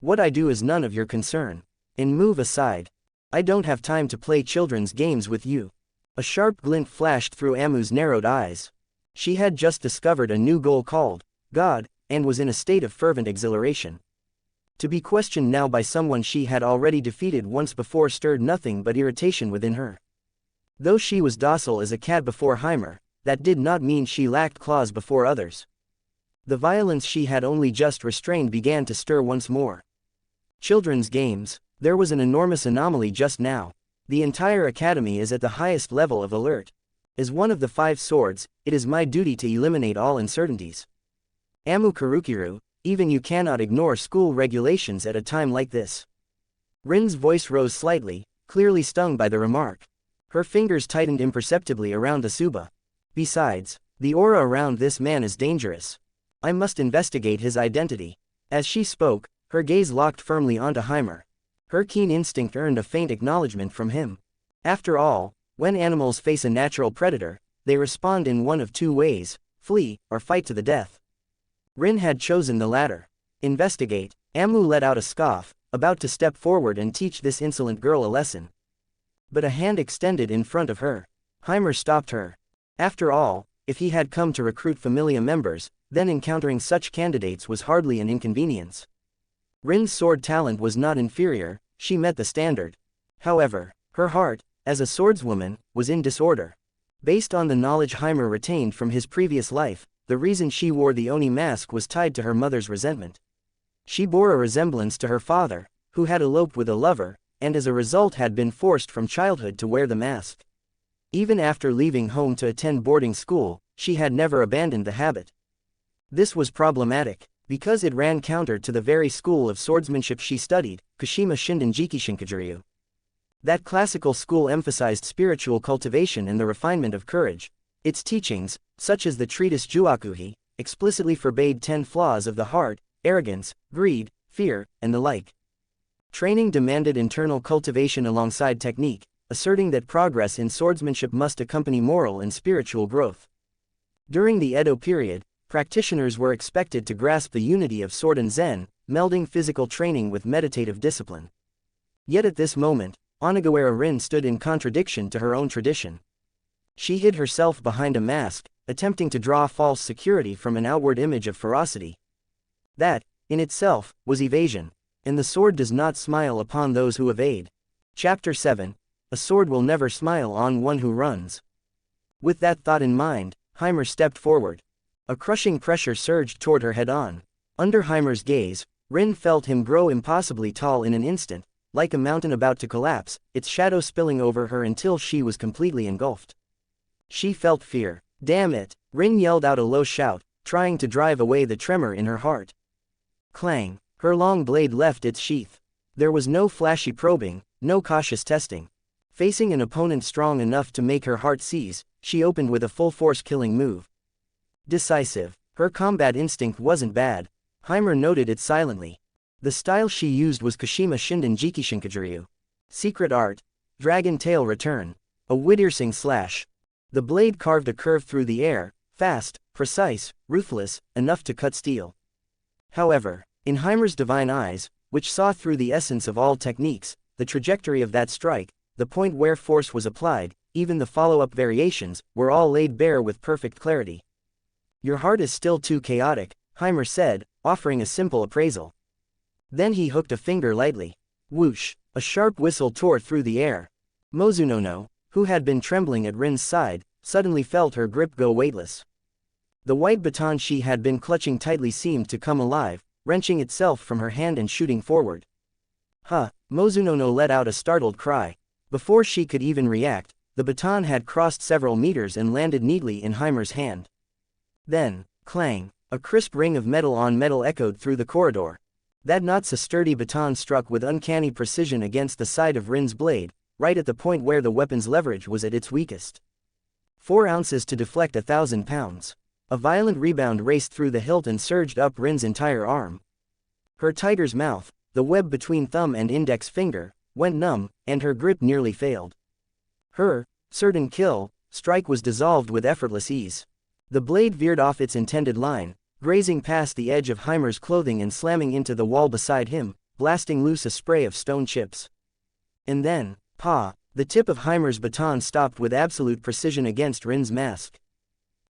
What I do is none of your concern. And move aside. I don't have time to play children's games with you. A sharp glint flashed through Amu's narrowed eyes. She had just discovered a new goal called God, and was in a state of fervent exhilaration. To be questioned now by someone she had already defeated once before stirred nothing but irritation within her. Though she was docile as a cat before Heimer, that did not mean she lacked claws before others. The violence she had only just restrained began to stir once more. Children's games, there was an enormous anomaly just now. The entire academy is at the highest level of alert. As one of the 5 swords, it is my duty to eliminate all uncertainties. Amu Karukiru, even you cannot ignore school regulations at a time like this. Rin's voice rose slightly, clearly stung by the remark. Her fingers tightened imperceptibly around the tsuba. Besides, the aura around this man is dangerous. I must investigate his identity. As she spoke, her gaze locked firmly onto Heimer. Her keen instinct earned a faint acknowledgement from him. After all, when animals face a natural predator, they respond in one of two ways: flee, or fight to the death. Rin had chosen the latter. Investigate. Amu let out a scoff, about to step forward and teach this insolent girl a lesson. But a hand extended in front of her. Heimer stopped her. After all, if he had come to recruit Familia members, then encountering such candidates was hardly an inconvenience. Rin's sword talent was not inferior, she met the standard. However, her heart, as a swordswoman, was in disorder. Based on the knowledge Heimer retained from his previous life, the reason she wore the Oni mask was tied to her mother's resentment. She bore a resemblance to her father, who had eloped with a lover, and as a result had been forced from childhood to wear the mask. Even after leaving home to attend boarding school, she had never abandoned the habit. This was problematic, because it ran counter to the very school of swordsmanship she studied, Kashima Shinden Jikishinkajiryu. That classical school emphasized spiritual cultivation and the refinement of courage. Its teachings, such as the treatise Juakuhi, explicitly forbade 10 flaws of the heart: arrogance, greed, fear, and the like. Training demanded internal cultivation alongside technique, asserting that progress in swordsmanship must accompany moral and spiritual growth. During the Edo period, practitioners were expected to grasp the unity of sword and zen, melding physical training with meditative discipline. Yet at this moment, Onigawara Rin stood in contradiction to her own tradition. She hid herself behind a mask, attempting to draw false security from an outward image of ferocity. That, in itself, was evasion, and the sword does not smile upon those who evade. Chapter 7. A sword will never smile on one who runs. With that thought in mind, Heimer stepped forward. A crushing pressure surged toward her head-on. Under Heimer's gaze, Rin felt him grow impossibly tall in an instant, like a mountain about to collapse, its shadow spilling over her until she was completely engulfed. She felt fear. Damn it! Rin yelled out a low shout, trying to drive away the tremor in her heart. Clang! Her long blade left its sheath. There was no flashy probing, no cautious testing. Facing an opponent strong enough to make her heart seize, she opened with a full-force killing move. Decisive. Her combat instinct wasn't bad. Heimer noted it silently. The style she used was Kashima Shinden Jikishinkajiryu. Secret art. Dragon tail return. A whittersing slash. The blade carved a curve through the air, fast, precise, ruthless, enough to cut steel. However, in Heimer's divine eyes, which saw through the essence of all techniques, the trajectory of that strike, the point where force was applied, even the follow-up variations, were all laid bare with perfect clarity. Your heart is still too chaotic, Heimer said, offering a simple appraisal. Then he hooked a finger lightly. Whoosh! A sharp whistle tore through the air. Mozunono, who had been trembling at Rin's side, suddenly felt her grip go weightless. The white baton she had been clutching tightly seemed to come alive, wrenching itself from her hand and shooting forward. Huh! Mozunono let out a startled cry. Before she could even react, the baton had crossed several meters and landed neatly in Heimer's hand. Then, clang! A crisp ring of metal on metal echoed through the corridor. That not so sturdy baton struck with uncanny precision against the side of Rin's blade, right at the point where the weapon's leverage was at its weakest. 4 ounces to deflect 1,000 pounds. A violent rebound raced through the hilt and surged up Rin's entire arm. Her tiger's mouth, the web between thumb and index finger, went numb, and her grip nearly failed. Her certain kill strike was dissolved with effortless ease. The blade veered off its intended line, grazing past the edge of Heimer's clothing and slamming into the wall beside him, blasting loose a spray of stone chips. And then, the tip of Heimer's baton stopped with absolute precision against Rin's mask.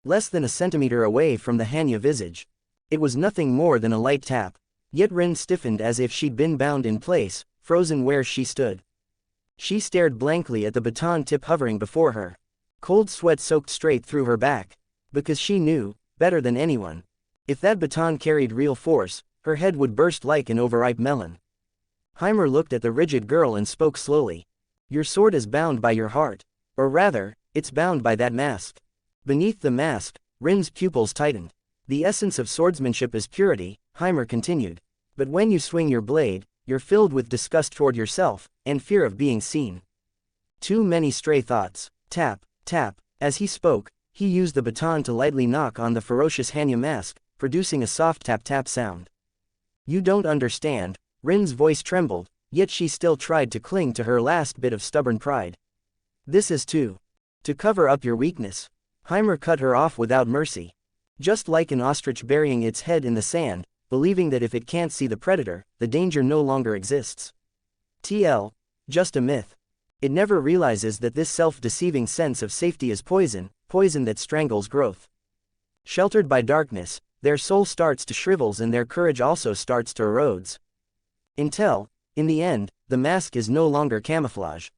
Less than a centimeter away from the Hanya visage. It was nothing more than a light tap. Yet Rin stiffened as if she'd been bound in place, frozen where she stood. She stared blankly at the baton tip hovering before her. Cold sweat soaked straight through her back. Because she knew, better than anyone, if that baton carried real force, her head would burst like an overripe melon. Heimer looked at the rigid girl and spoke slowly. Your sword is bound by your heart. Or rather, it's bound by that mask. Beneath the mask, Rin's pupils tightened. The essence of swordsmanship is purity, Heimer continued. But when you swing your blade, you're filled with disgust toward yourself, and fear of being seen. Too many stray thoughts. Tap, tap. As he spoke, he used the baton to lightly knock on the ferocious Hanya mask, producing a soft tap-tap sound. You don't understand. Rin's voice trembled, yet she still tried to cling to her last bit of stubborn pride. This is to cover up your weakness. Heimer cut her off without mercy. Just like an ostrich burying its head in the sand, believing that if it can't see the predator, the danger no longer exists. Just a myth. It never realizes that this self-deceiving sense of safety is poison, poison that strangles growth. Sheltered by darkness, their soul starts to shrivels and their courage also starts to erodes. Until, in the end, the mask is no longer camouflage.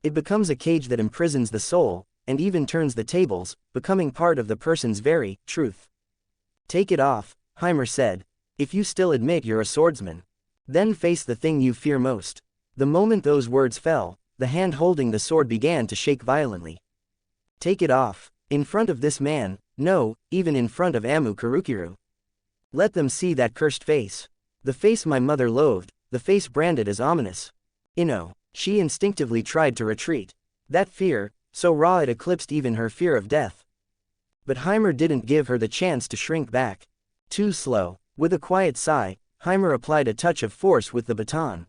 It becomes a cage that imprisons the soul, and even turns the tables, becoming part of the person's very truth. Take it off, Heimer said. If you still admit you're a swordsman, then face the thing you fear most. The moment those words fell, the hand holding the sword began to shake violently. Take it off. In front of this man, no, even in front of Amu Karukiru. Let them see that cursed face. The face my mother loathed, the face branded as ominous. She instinctively tried to retreat. That fear, so raw it eclipsed even her fear of death. But Heimer didn't give her the chance to shrink back. Too slow. With a quiet sigh, Heimer applied a touch of force with the baton.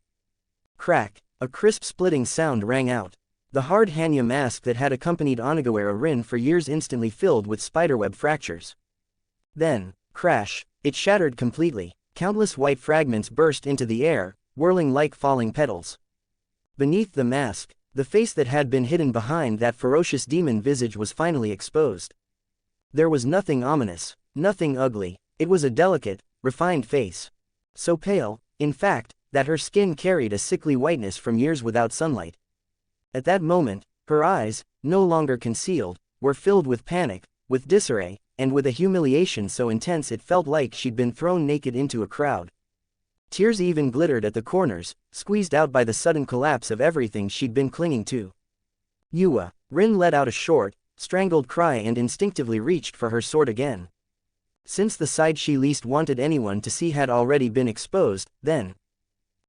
Crack, a crisp splitting sound rang out. The hard Hanya mask that had accompanied Onigawara Rin for years instantly filled with spiderweb fractures. Then, crash, it shattered completely. Countless white fragments burst into the air, whirling like falling petals. Beneath the mask, the face that had been hidden behind that ferocious demon visage was finally exposed. There was nothing ominous, nothing ugly. It was a delicate, refined face. So pale, in fact, that her skin carried a sickly whiteness from years without sunlight. At that moment, her eyes, no longer concealed, were filled with panic, with disarray, and with a humiliation so intense it felt like she'd been thrown naked into a crowd. Tears even glittered at the corners, squeezed out by the sudden collapse of everything she'd been clinging to. Yua, Rin let out a short, strangled cry and instinctively reached for her sword again. Since the side she least wanted anyone to see had already been exposed, then.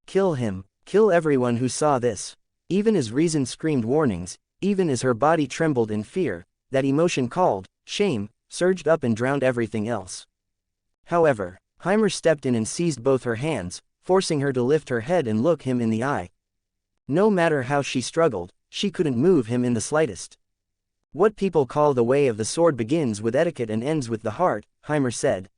Kill him, kill everyone who saw this. Even as reason screamed warnings, even as her body trembled in fear, that emotion called, shame, surged up and drowned everything else. However, Heimer stepped in and seized both her hands, forcing her to lift her head and look him in the eye. No matter how she struggled, she couldn't move him in the slightest. What people call the way of the sword begins with etiquette and ends with the heart, Heimer said.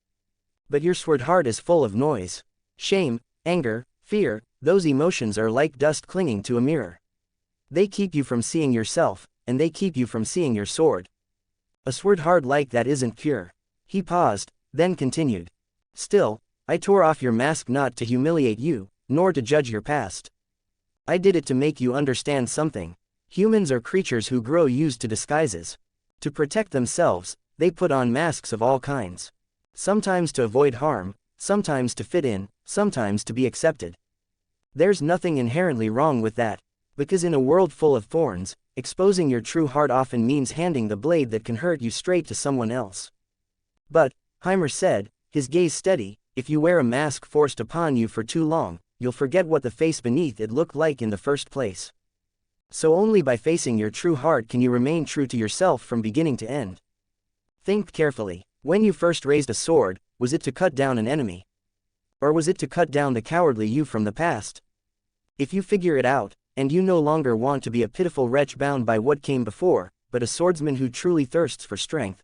But your sword heart is full of noise. Shame, anger, fear, those emotions are like dust clinging to a mirror. They keep you from seeing yourself, and they keep you from seeing your sword. A sword heart like that isn't pure. He paused, then continued. Still, I tore off your mask not to humiliate you, nor to judge your past. I did it to make you understand something. Humans are creatures who grow used to disguises. To protect themselves, they put on masks of all kinds. Sometimes to avoid harm, sometimes to fit in, sometimes to be accepted. There's nothing inherently wrong with that, because in a world full of thorns, exposing your true heart often means handing the blade that can hurt you straight to someone else. But, Heimer said, his gaze steady, if you wear a mask forced upon you for too long, you'll forget what the face beneath it looked like in the first place. So only by facing your true heart can you remain true to yourself from beginning to end. Think carefully. When you first raised a sword, was it to cut down an enemy? Or was it to cut down the cowardly you from the past? If you figure it out, and you no longer want to be a pitiful wretch bound by what came before, but a swordsman who truly thirsts for strength,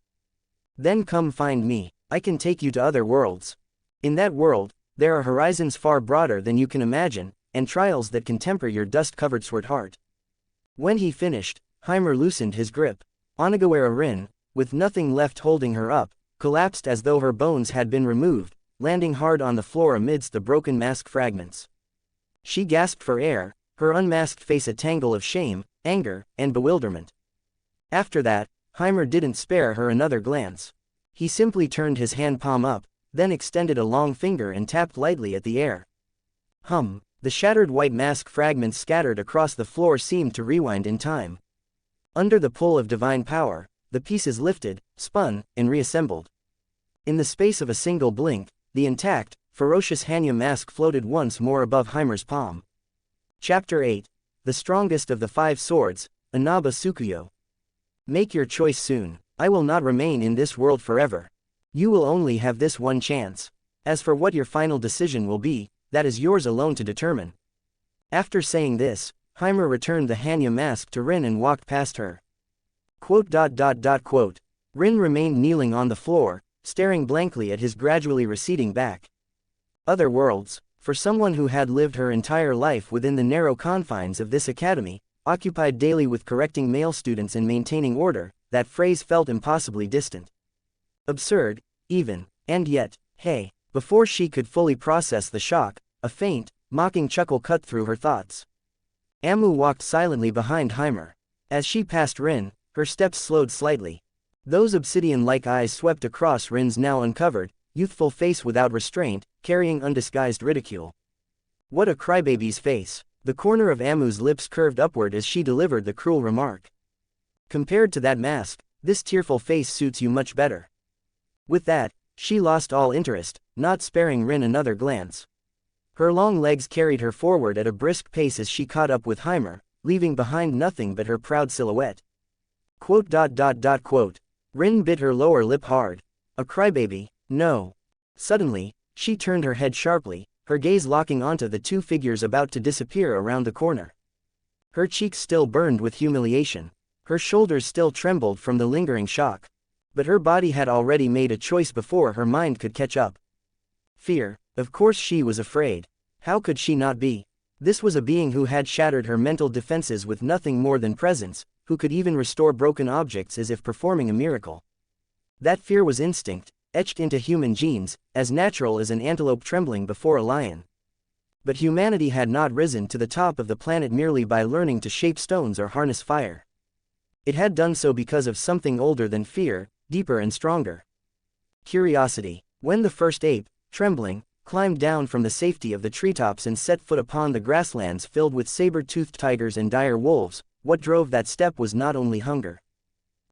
then come find me. I can take you to other worlds. In that world, there are horizons far broader than you can imagine, and trials that can temper your dust-covered sword heart. When he finished, Heimer loosened his grip. Onigawara Rin, with nothing left holding her up, collapsed as though her bones had been removed, landing hard on the floor amidst the broken mask fragments. She gasped for air, her unmasked face a tangle of shame, anger, and bewilderment. After that, Heimer didn't spare her another glance. He simply turned his hand palm up, then extended a long finger and tapped lightly at the air. The shattered white mask fragments scattered across the floor seemed to rewind in time. Under the pull of divine power, the pieces lifted, spun, and reassembled. In the space of a single blink, the intact, ferocious Hanya mask floated once more above Heimer's palm. Chapter 8. The strongest of the 5 swords, Inaba Tsukuyo. Make your choice soon. I will not remain in this world forever. You will only have this one chance. As for what your final decision will be, that is yours alone to determine. After saying this, Heimer returned the Hanya mask to Rin and walked past her. Rin remained kneeling on the floor, staring blankly at his gradually receding back. Other worlds, for someone who had lived her entire life within the narrow confines of this academy, occupied daily with correcting male students and maintaining order, that phrase felt impossibly distant. Absurd, even, and yet, hey, before she could fully process the shock, a faint, mocking chuckle cut through her thoughts. Amu walked silently behind Heimer. As she passed Rin, her steps slowed slightly. Those obsidian-like eyes swept across Rin's now uncovered, youthful face without restraint, carrying undisguised ridicule. What a crybaby's face! The corner of Amu's lips curved upward as she delivered the cruel remark. Compared to that mask, this tearful face suits you much better. With that, she lost all interest, not sparing Rin another glance. Her long legs carried her forward at a brisk pace as she caught up with Heimer, leaving behind nothing but her proud silhouette. Rin bit her lower lip hard. A crybaby, no. Suddenly, she turned her head sharply, her gaze locking onto the two figures about to disappear around the corner. Her cheeks still burned with humiliation. Her shoulders still trembled from the lingering shock. But her body had already made a choice before her mind could catch up. Fear, of course she was afraid. How could she not be? This was a being who had shattered her mental defenses with nothing more than presence, who could even restore broken objects as if performing a miracle. That fear was instinct, etched into human genes, as natural as an antelope trembling before a lion. But humanity had not risen to the top of the planet merely by learning to shape stones or harness fire. It had done so because of something older than fear, deeper and stronger. Curiosity. When the first ape, trembling, climbed down from the safety of the treetops and set foot upon the grasslands filled with saber-toothed tigers and dire wolves, what drove that step was not only hunger.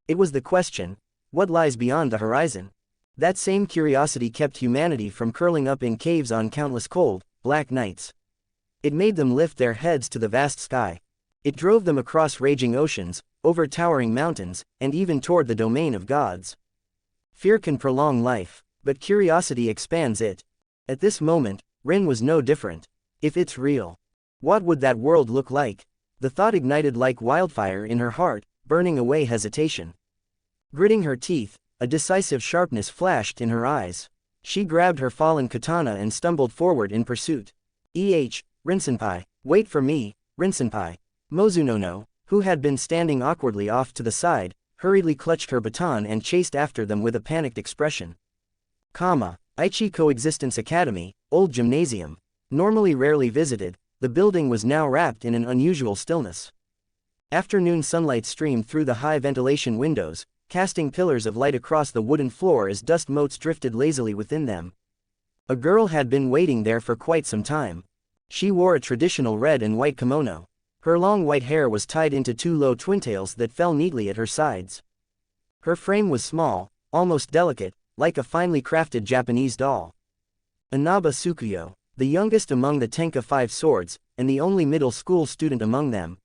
It was the question, what lies beyond the horizon? That same curiosity kept humanity from curling up in caves on countless cold, black nights. It made them lift their heads to the vast sky. It drove them across raging oceans, over towering mountains, and even toward the domain of gods. Fear can prolong life, but curiosity expands it. At this moment, Rin was no different. If it's real, what would that world look like? The thought ignited like wildfire in her heart, burning away hesitation. Gritting her teeth, a decisive sharpness flashed in her eyes. She grabbed her fallen katana and stumbled forward in pursuit. Rin-senpai, wait for me, Rin-senpai. Mozunono, who had been standing awkwardly off to the side, hurriedly clutched her baton and chased after them with a panicked expression. Aichi Coexistence Academy, old gymnasium. Normally rarely visited, the building was now wrapped in an unusual stillness. Afternoon sunlight streamed through the high ventilation windows, casting pillars of light across the wooden floor as dust motes drifted lazily within them. A girl had been waiting there for quite some time. She wore a traditional red and white kimono. Her long white hair was tied into two low twintails that fell neatly at her sides. Her frame was small, almost delicate, like a finely crafted Japanese doll. Inaba Tsukuyo, the youngest among the Tenka Five Swords, and the only middle school student among them.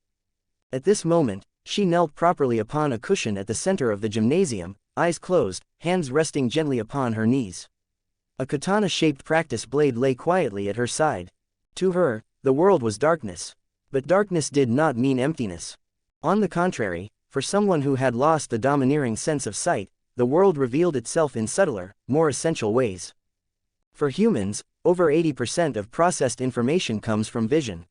At this moment, she knelt properly upon a cushion at the center of the gymnasium, eyes closed, hands resting gently upon her knees. A katana-shaped practice blade lay quietly at her side. To her, the world was darkness. But darkness did not mean emptiness. On the contrary, for someone who had lost the domineering sense of sight, the world revealed itself in subtler, more essential ways. For humans, over 80% of processed information comes from vision.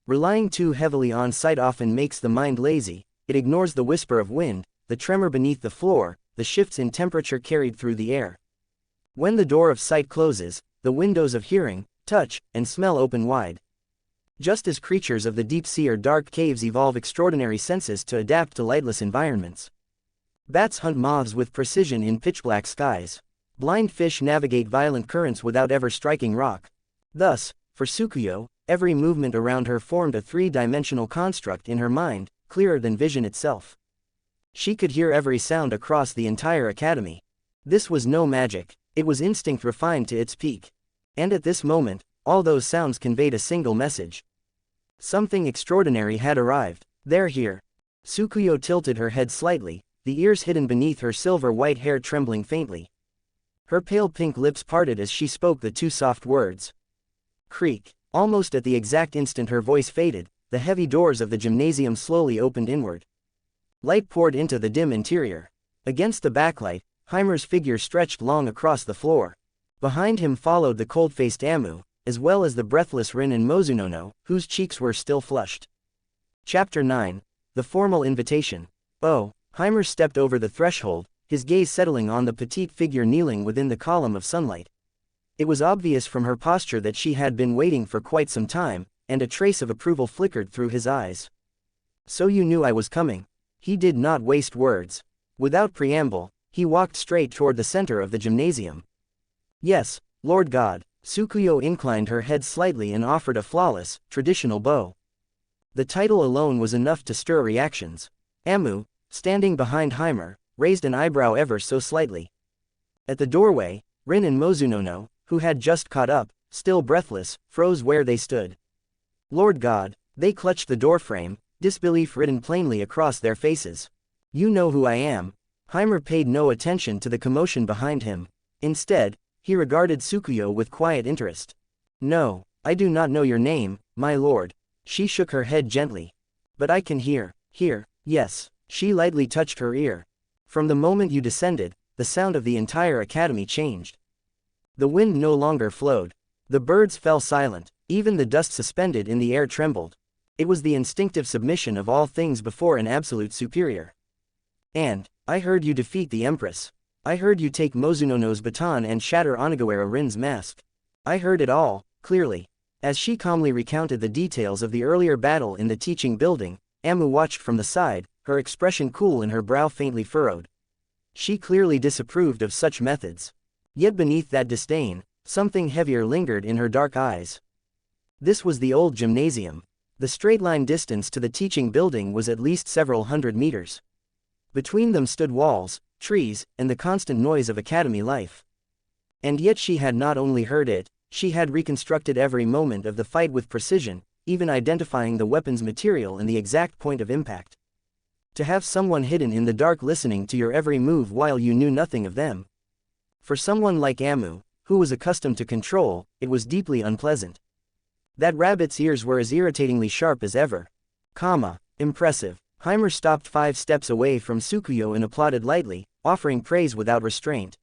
Relying too heavily on sight often makes the mind lazy. It ignores the whisper of wind, the tremor beneath the floor, the shifts in temperature carried through the air. When the door of sight closes, the windows of hearing, touch, and smell open wide. Just as creatures of the deep sea or dark caves evolve extraordinary senses to adapt to lightless environments. Bats hunt moths with precision in pitch-black skies. Blind fish navigate violent currents without ever striking rock. Thus, for Tsukuyo, every movement around her formed a three-dimensional construct in her mind, clearer than vision itself. She could hear every sound across the entire academy. This was no magic, it was instinct refined to its peak. And at this moment, all those sounds conveyed a single message. Something extraordinary had arrived. They're here. Tsukuyo tilted her head slightly, the ears hidden beneath her silver white hair trembling faintly. Her pale pink lips parted as she spoke the two soft words. Creak. Almost at the exact instant her voice faded, the heavy doors of the gymnasium slowly opened inward. Light poured into the dim interior. Against the backlight, Heimer's figure stretched long across the floor. Behind him followed the cold-faced Amu, as well as the breathless Rin and Mozunono, whose cheeks were still flushed. Chapter 9. The Formal Invitation. Oh, Heimer stepped over the threshold, his gaze settling on the petite figure kneeling within the column of sunlight. It was obvious from her posture that she had been waiting for quite some time, and a trace of approval flickered through his eyes. So you knew I was coming. He did not waste words. Without preamble, he walked straight toward the center of the gymnasium. Yes, Lord God. Tsukuyo inclined her head slightly and offered a flawless, traditional bow. The title alone was enough to stir reactions. Amu, standing behind Heimer, raised an eyebrow ever so slightly. At the doorway, Rin and Mozunono, who had just caught up, still breathless, froze where they stood. Lord God, they clutched the doorframe, disbelief written plainly across their faces. You know who I am. Heimer paid no attention to the commotion behind him. Instead, he regarded Tsukuyo with quiet interest. No, I do not know your name, my lord. She shook her head gently. But I can hear, yes. She lightly touched her ear. From the moment you descended, the sound of the entire academy changed. The wind no longer flowed. The birds fell silent, even the dust suspended in the air trembled. It was the instinctive submission of all things before an absolute superior. And, I heard you defeat the empress. I heard you take Mozunono's baton and shatter Onigawara Rin's mask. I heard it all, clearly. As she calmly recounted the details of the earlier battle in the teaching building, Amu watched from the side, her expression cool and her brow faintly furrowed. She clearly disapproved of such methods. Yet beneath that disdain, something heavier lingered in her dark eyes. This was the old gymnasium. The straight-line distance to the teaching building was at least several hundred meters. Between them stood walls, trees, and the constant noise of academy life. And yet she had not only heard it, she had reconstructed every moment of the fight with precision, even identifying the weapon's material and the exact point of impact. To have someone hidden in the dark listening to your every move while you knew nothing of them. For someone like Amu, who was accustomed to control, it was deeply unpleasant. That rabbit's ears were as irritatingly sharp as ever. Impressive. Heimer stopped 5 steps away from Tsukuyo and applauded lightly, offering praise without restraint.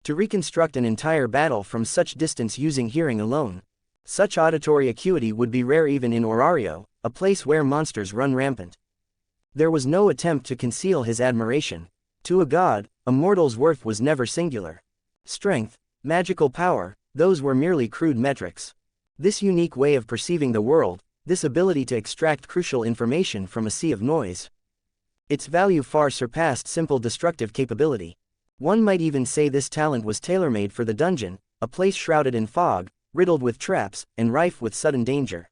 To reconstruct an entire battle from such distance using hearing alone. Such auditory acuity would be rare even in Orario, a place where monsters run rampant. There was no attempt to conceal his admiration. To a god, a mortal's worth was never singular. Strength, magical power, those were merely crude metrics. This unique way of perceiving the world, this ability to extract crucial information from a sea of noise. Its value far surpassed simple destructive capability. One might even say this talent was tailor-made for the dungeon, a place shrouded in fog, riddled with traps, and rife with sudden danger.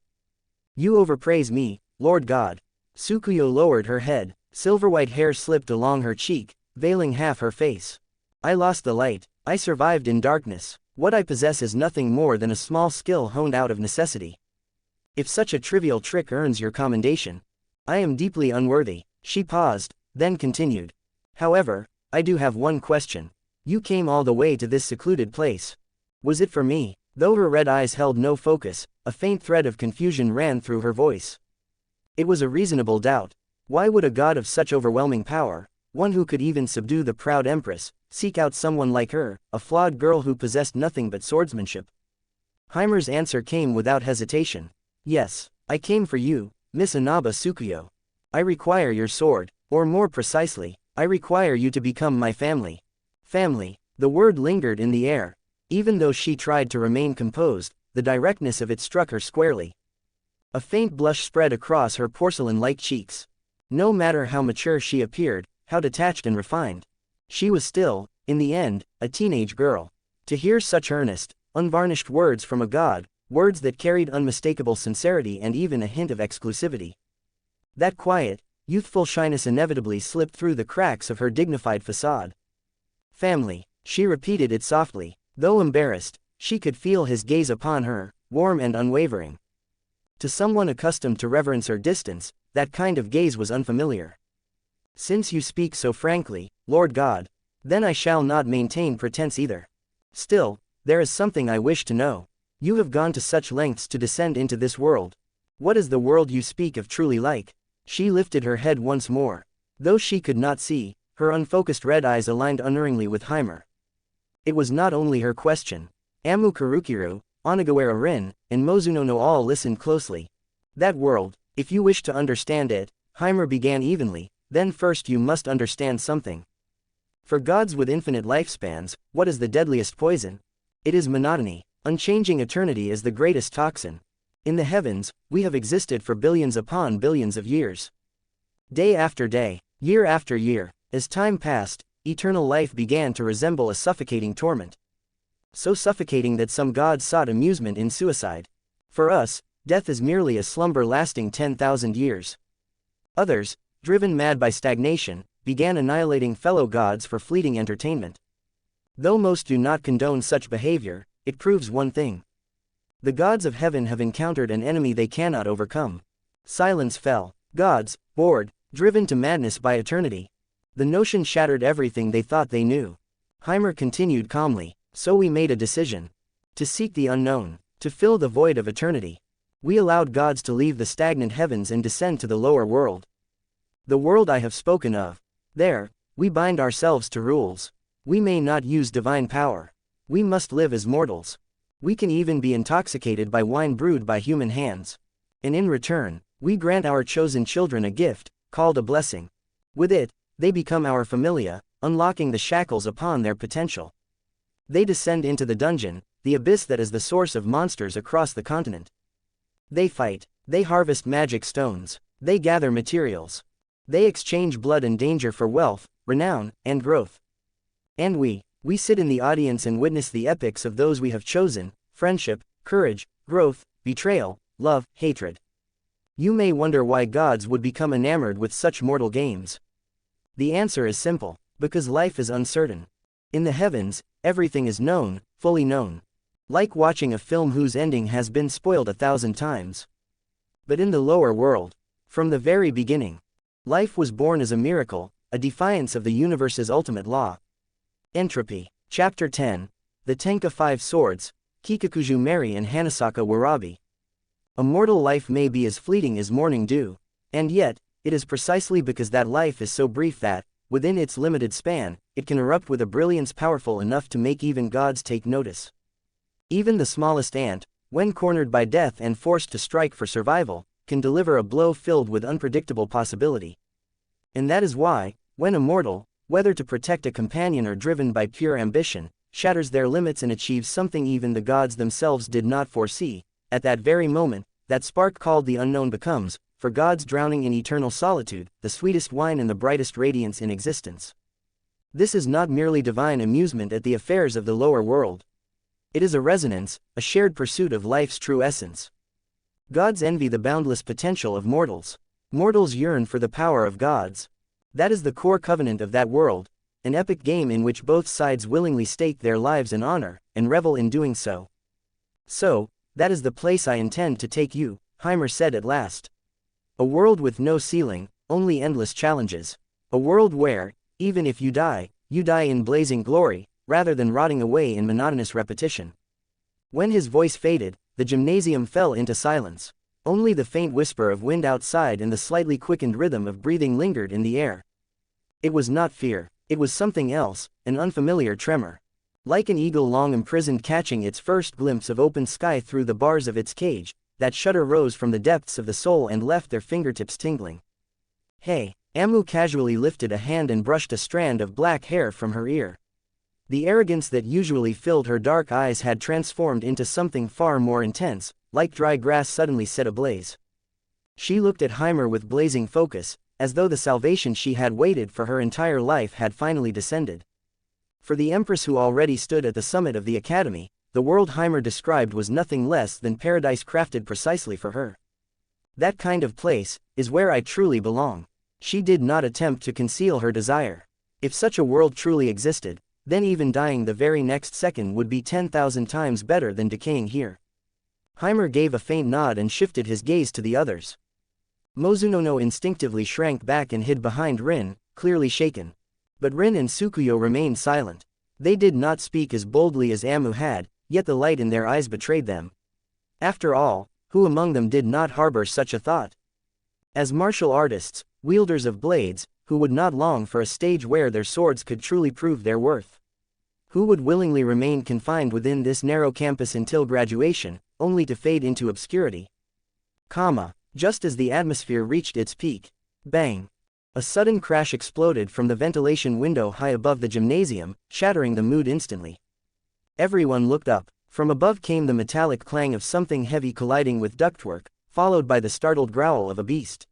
You overpraise me, Lord God. Tsukuyo lowered her head, silver-white hair slipped along her cheek, veiling half her face. I lost the light, I survived in darkness. What I possess is nothing more than a small skill honed out of necessity. If such a trivial trick earns your commendation, I am deeply unworthy. She paused, then continued. However, I do have one question. You came all the way to this secluded place. Was it for me? Though her red eyes held no focus, a faint thread of confusion ran through her voice. It was a reasonable doubt. Why would a god of such overwhelming power, one who could even subdue the proud empress, seek out someone like her, a flawed girl who possessed nothing but swordsmanship? Heimer's answer came without hesitation. Yes, I came for you, Miss Inaba Tsukuyo. I require your sword, or more precisely, I require you to become my family. Family, the word lingered in the air. Even though she tried to remain composed, the directness of it struck her squarely. A faint blush spread across her porcelain-like cheeks. No matter how mature she appeared, how detached and refined, she was still, in the end, a teenage girl. To hear such earnest, unvarnished words from a god, words that carried unmistakable sincerity and even a hint of exclusivity. That quiet, youthful shyness inevitably slipped through the cracks of her dignified facade. Family, she repeated it softly. Though embarrassed, she could feel his gaze upon her, warm and unwavering. To someone accustomed to reverence or distance, that kind of gaze was unfamiliar. Since you speak so frankly, Lord God, then I shall not maintain pretense either. Still, there is something I wish to know. You have gone to such lengths to descend into this world. What is the world you speak of truly like? She lifted her head once more. Though she could not see, her unfocused red eyes aligned unerringly with Heimer. It was not only her question. Amu Karukiru, Onagawara Rin, and Mozuno no all listened closely. That world, if you wish to understand it, Heimer began evenly, then first you must understand something. For gods with infinite lifespans, what is the deadliest poison? It is monotony. Unchanging eternity is the greatest toxin. In the heavens, we have existed for billions upon billions of years. Day after day, year after year, as time passed, eternal life began to resemble a suffocating torment. So suffocating that some gods sought amusement in suicide. For us, death is merely a slumber lasting 10,000 years. Others, driven mad by stagnation, began annihilating fellow gods for fleeting entertainment. Though most do not condone such behavior, it proves one thing. The gods of heaven have encountered an enemy they cannot overcome. Silence fell. Gods, bored, driven to madness by eternity. The notion shattered everything they thought they knew. Heimer continued calmly. So we made a decision. To seek the unknown, to fill the void of eternity. We allowed gods to leave the stagnant heavens and descend to the lower world. The world I have spoken of. There, we bind ourselves to rules. We may not use divine power. We must live as mortals. We can even be intoxicated by wine brewed by human hands. And in return, we grant our chosen children a gift, called a blessing. With it, they become our familia, unlocking the shackles upon their potential. They descend into the dungeon, the abyss that is the source of monsters across the continent. They fight, they harvest magic stones, they gather materials. They exchange blood and danger for wealth, renown, and growth. And we sit in the audience and witness the epics of those we have chosen: friendship, courage, growth, betrayal, love, hatred. You may wonder why gods would become enamored with such mortal games. The answer is simple: because life is uncertain. In the heavens, everything is known, fully known. Like watching a film whose ending has been spoiled 1,000 times. But in the lower world, from the very beginning, life was born as a miracle, a defiance of the universe's ultimate law. Entropy. Chapter 10. The Tenka Five Swords, Kikakuju Mary and Hanasaka Warabi. A mortal life may be as fleeting as morning dew. And yet, it is precisely because that life is so brief that, within its limited span, it can erupt with a brilliance powerful enough to make even gods take notice. Even the smallest ant, when cornered by death and forced to strike for survival, can deliver a blow filled with unpredictable possibility. And that is why, when a mortal, whether to protect a companion or driven by pure ambition, shatters their limits and achieves something even the gods themselves did not foresee, at that very moment, that spark called the unknown becomes, for gods drowning in eternal solitude, the sweetest wine and the brightest radiance in existence. This is not merely divine amusement at the affairs of the lower world. It is a resonance, a shared pursuit of life's true essence. Gods envy the boundless potential of mortals. Mortals yearn for the power of gods. That is the core covenant of that world, an epic game in which both sides willingly stake their lives in honor, and revel in doing so. So, that is the place I intend to take you, Heimer said at last. A world with no ceiling, only endless challenges. A world where, even if you die in blazing glory, rather than rotting away in monotonous repetition. When his voice faded, the gymnasium fell into silence. Only the faint whisper of wind outside and the slightly quickened rhythm of breathing lingered in the air. It was not fear, it was something else, an unfamiliar tremor. Like an eagle long imprisoned catching its first glimpse of open sky through the bars of its cage, that shudder rose from the depths of the soul and left their fingertips tingling. Hey, Amu casually lifted a hand and brushed a strand of black hair from her ear. The arrogance that usually filled her dark eyes had transformed into something far more intense, like dry grass suddenly set ablaze. She looked at Heimer with blazing focus, as though the salvation she had waited for her entire life had finally descended. For the empress who already stood at the summit of the academy, the world Heimer described was nothing less than paradise crafted precisely for her. That kind of place is where I truly belong. She did not attempt to conceal her desire. If such a world truly existed, then even dying the very next second would be 10,000 times better than decaying here. Heimer gave a faint nod and shifted his gaze to the others. Mozunono instinctively shrank back and hid behind Rin, clearly shaken. But Rin and Tsukuyo remained silent. They did not speak as boldly as Amu had, yet the light in their eyes betrayed them. After all, who among them did not harbor such a thought? As martial artists, wielders of blades, who would not long for a stage where their swords could truly prove their worth? Who would willingly remain confined within this narrow campus until graduation, only to fade into obscurity? Just as the atmosphere reached its peak. Bang! A sudden crash exploded from the ventilation window high above the gymnasium, shattering the mood instantly. Everyone looked up. From above came the metallic clang of something heavy colliding with ductwork, followed by the startled growl of a beast.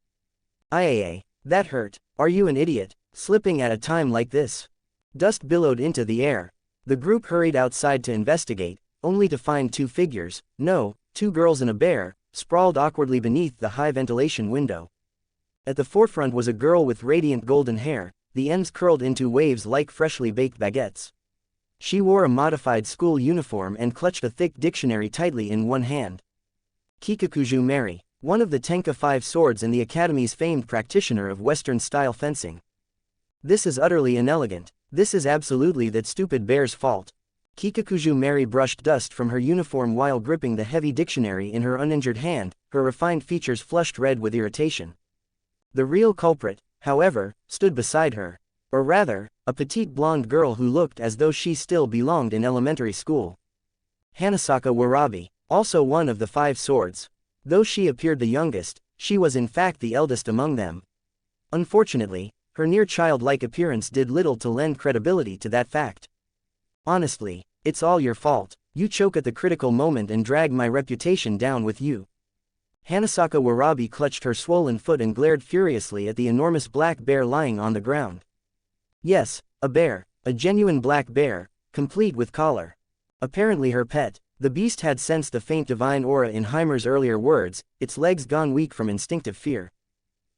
Aye, that hurt. Are you an idiot, slipping at a time like this? Dust billowed into the air. The group hurried outside to investigate, only to find two figures, no, two girls and a bear, sprawled awkwardly beneath the high ventilation window. At the forefront was a girl with radiant golden hair, the ends curled into waves like freshly baked baguettes. She wore a modified school uniform and clutched a thick dictionary tightly in one hand. Kikakuju Mary, one of the Tenka Five Swords and the Academy's famed practitioner of Western-style fencing. This is utterly inelegant. This is absolutely that stupid bear's fault. Kikakuju Mary brushed dust from her uniform while gripping the heavy dictionary in her uninjured hand, her refined features flushed red with irritation. The real culprit, however, stood beside her. Or rather, a petite blonde girl who looked as though she still belonged in elementary school. Hanasaka Warabi, also one of the Five Swords. Though she appeared the youngest, she was in fact the eldest among them. Unfortunately, her near-childlike appearance did little to lend credibility to that fact. Honestly, it's all your fault. You choke at the critical moment and drag my reputation down with you. Hanasaka Warabi clutched her swollen foot and glared furiously at the enormous black bear lying on the ground. Yes, a bear, a genuine black bear, complete with collar. Apparently her pet. The beast had sensed the faint divine aura in Heimer's earlier words, its legs gone weak from instinctive fear.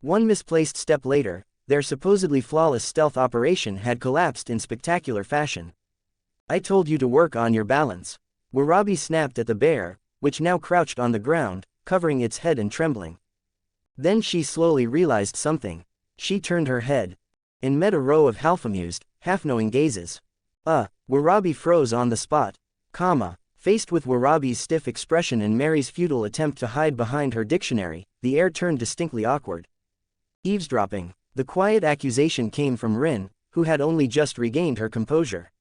One misplaced step later, their supposedly flawless stealth operation had collapsed in spectacular fashion. I told you to work on your balance. Warabi snapped at the bear, which now crouched on the ground, covering its head and trembling. Then she slowly realized something. She turned her head and met a row of half-amused, half-knowing gazes. Warabi froze on the spot. Faced with Warabi's stiff expression and Mary's futile attempt to hide behind her dictionary, the air turned distinctly awkward. Eavesdropping. The quiet accusation came from Rin, who had only just regained her composure.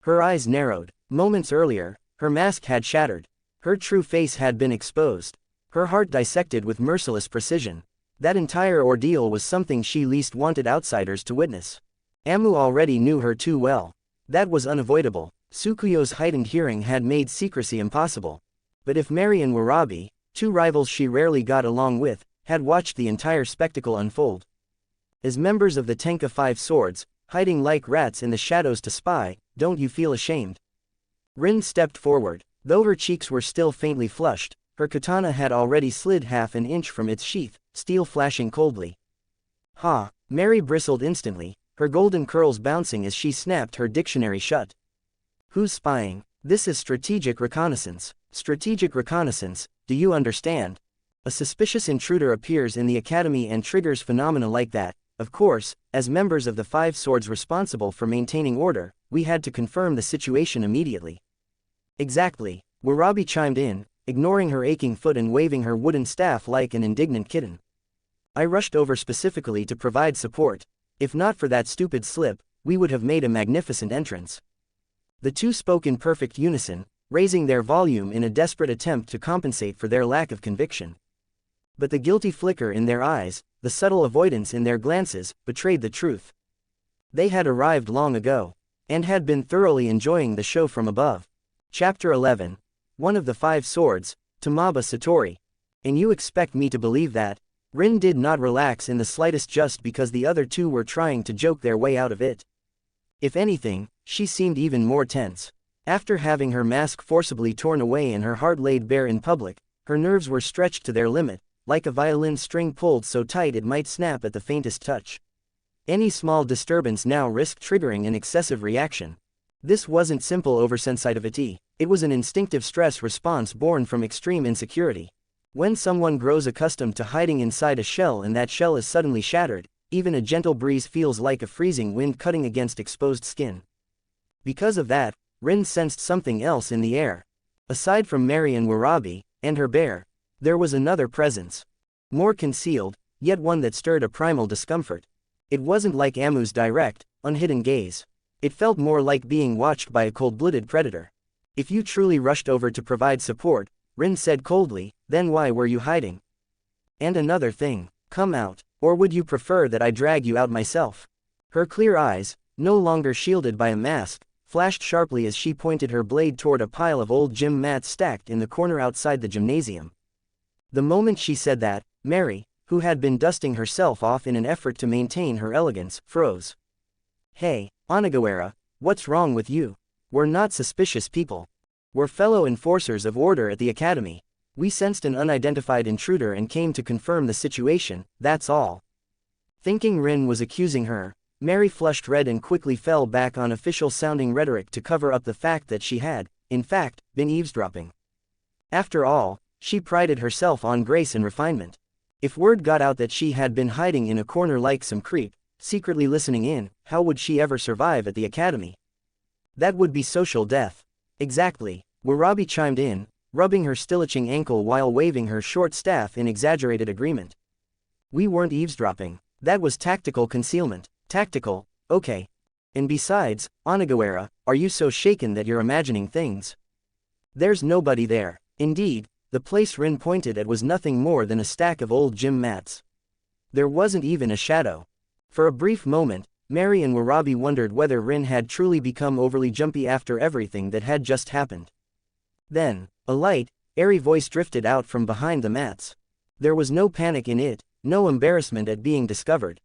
Her eyes narrowed. Moments earlier, her mask had shattered. Her true face had been exposed. Her heart dissected with merciless precision. That entire ordeal was something she least wanted outsiders to witness. Amu already knew her too well. That was unavoidable. Tsukuyo's heightened hearing had made secrecy impossible. But if Mary and Warabi, two rivals she rarely got along with, had watched the entire spectacle unfold. As members of the Tenka Five Swords, hiding like rats in the shadows to spy, don't you feel ashamed? Rin stepped forward. Though her cheeks were still faintly flushed, her katana had already slid half an inch from its sheath, steel flashing coldly. Mary bristled instantly, her golden curls bouncing as she snapped her dictionary shut. Who's spying? This is strategic reconnaissance. Strategic reconnaissance, do you understand? A suspicious intruder appears in the academy and triggers phenomena like that. Of course, as members of the Five Swords responsible for maintaining order, we had to confirm the situation immediately. Exactly, Warabi chimed in, ignoring her aching foot and waving her wooden staff like an indignant kitten. I rushed over specifically to provide support. If not for that stupid slip, we would have made a magnificent entrance. The two spoke in perfect unison, raising their volume in a desperate attempt to compensate for their lack of conviction. But the guilty flicker in their eyes, the subtle avoidance in their glances, betrayed the truth. They had arrived long ago, and had been thoroughly enjoying the show from above. Chapter 11. One of the Five Swords, Tamaba Satori. And you expect me to believe that? Rin did not relax in the slightest just because the other two were trying to joke their way out of it. If anything, she seemed even more tense. After having her mask forcibly torn away and her heart laid bare in public, her nerves were stretched to their limit, like a violin string pulled so tight it might snap at the faintest touch. Any small disturbance now risked triggering an excessive reaction. This wasn't simple oversensitivity, it was an instinctive stress response born from extreme insecurity. When someone grows accustomed to hiding inside a shell and that shell is suddenly shattered, even a gentle breeze feels like a freezing wind cutting against exposed skin. Because of that, Rin sensed something else in the air. Aside from Mary and Warabi, and her bear, there was another presence. More concealed, yet one that stirred a primal discomfort. It wasn't like Amu's direct, unhidden gaze. It felt more like being watched by a cold-blooded predator. If you truly rushed over to provide support, Rin said coldly, then why were you hiding? And another thing, come out, or would you prefer that I drag you out myself? Her clear eyes, no longer shielded by a mask, flashed sharply as she pointed her blade toward a pile of old gym mats stacked in the corner outside the gymnasium. The moment she said that, Mary, who had been dusting herself off in an effort to maintain her elegance, froze. Hey, Onagawara, what's wrong with you? We're not suspicious people. We're fellow enforcers of order at the academy. We sensed an unidentified intruder and came to confirm the situation, that's all. Thinking Rin was accusing her, Mary flushed red and quickly fell back on official-sounding rhetoric to cover up the fact that she had, in fact, been eavesdropping. After all, she prided herself on grace and refinement. If word got out that she had been hiding in a corner like some creep, secretly listening in, how would she ever survive at the academy? That would be social death. Exactly, Warabi chimed in, rubbing her still-itching ankle while waving her short staff in exaggerated agreement. We weren't eavesdropping, that was tactical concealment. Tactical, okay. And besides, Onagawara, are you so shaken that you're imagining things? There's nobody there. Indeed, the place Rin pointed at was nothing more than a stack of old gym mats. There wasn't even a shadow. For a brief moment, Mary and Warabi wondered whether Rin had truly become overly jumpy after everything that had just happened. Then, a light, airy voice drifted out from behind the mats. There was no panic in it, no embarrassment at being discovered.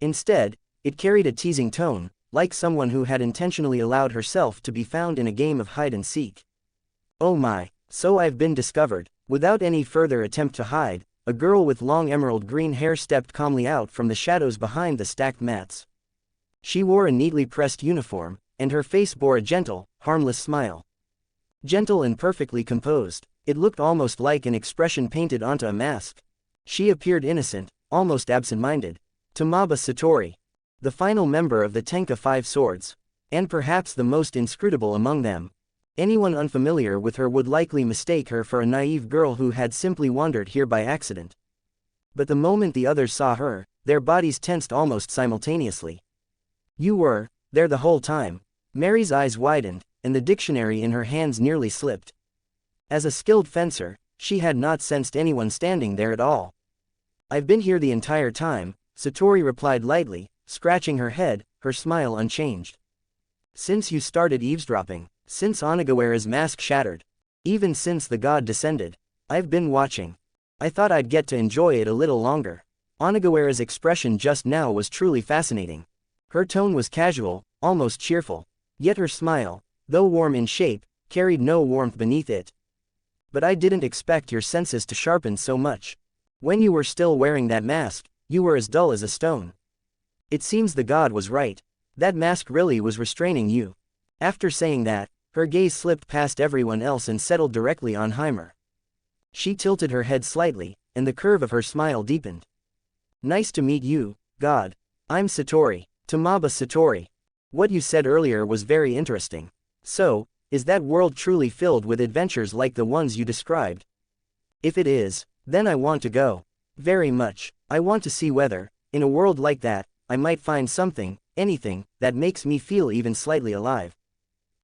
Instead, it carried a teasing tone, like someone who had intentionally allowed herself to be found in a game of hide-and-seek. Oh my, so I've been discovered. Without any further attempt to hide, a girl with long emerald green hair stepped calmly out from the shadows behind the stacked mats. She wore a neatly pressed uniform, and her face bore a gentle, harmless smile. Gentle and perfectly composed, it looked almost like an expression painted onto a mask. She appeared innocent, almost absent-minded. Tamaba Satori, the final member of the Tenka Five Swords, and perhaps the most inscrutable among them. Anyone unfamiliar with her would likely mistake her for a naive girl who had simply wandered here by accident. But the moment the others saw her, their bodies tensed almost simultaneously. You were there the whole time. Mary's eyes widened, and the dictionary in her hands nearly slipped. As a skilled fencer, she had not sensed anyone standing there at all. I've been here the entire time, Satori replied lightly, scratching her head, her smile unchanged. Since you started eavesdropping, since Onagawara's mask shattered, even since the god descended, I've been watching. I thought I'd get to enjoy it a little longer. Onagawara's expression just now was truly fascinating. Her tone was casual, almost cheerful, yet her smile, though warm in shape, carried no warmth beneath it. But I didn't expect your senses to sharpen so much. When you were still wearing that mask, you were as dull as a stone. It seems the god was right. That mask really was restraining you. After saying that, her gaze slipped past everyone else and settled directly on Heimer. She tilted her head slightly, and the curve of her smile deepened. Nice to meet you, god. I'm Satori, Tamaba Satori. What you said earlier was very interesting. So, is that world truly filled with adventures like the ones you described? If it is, then I want to go. Very much. I want to see whether, in a world like that, I might find something, anything, that makes me feel even slightly alive.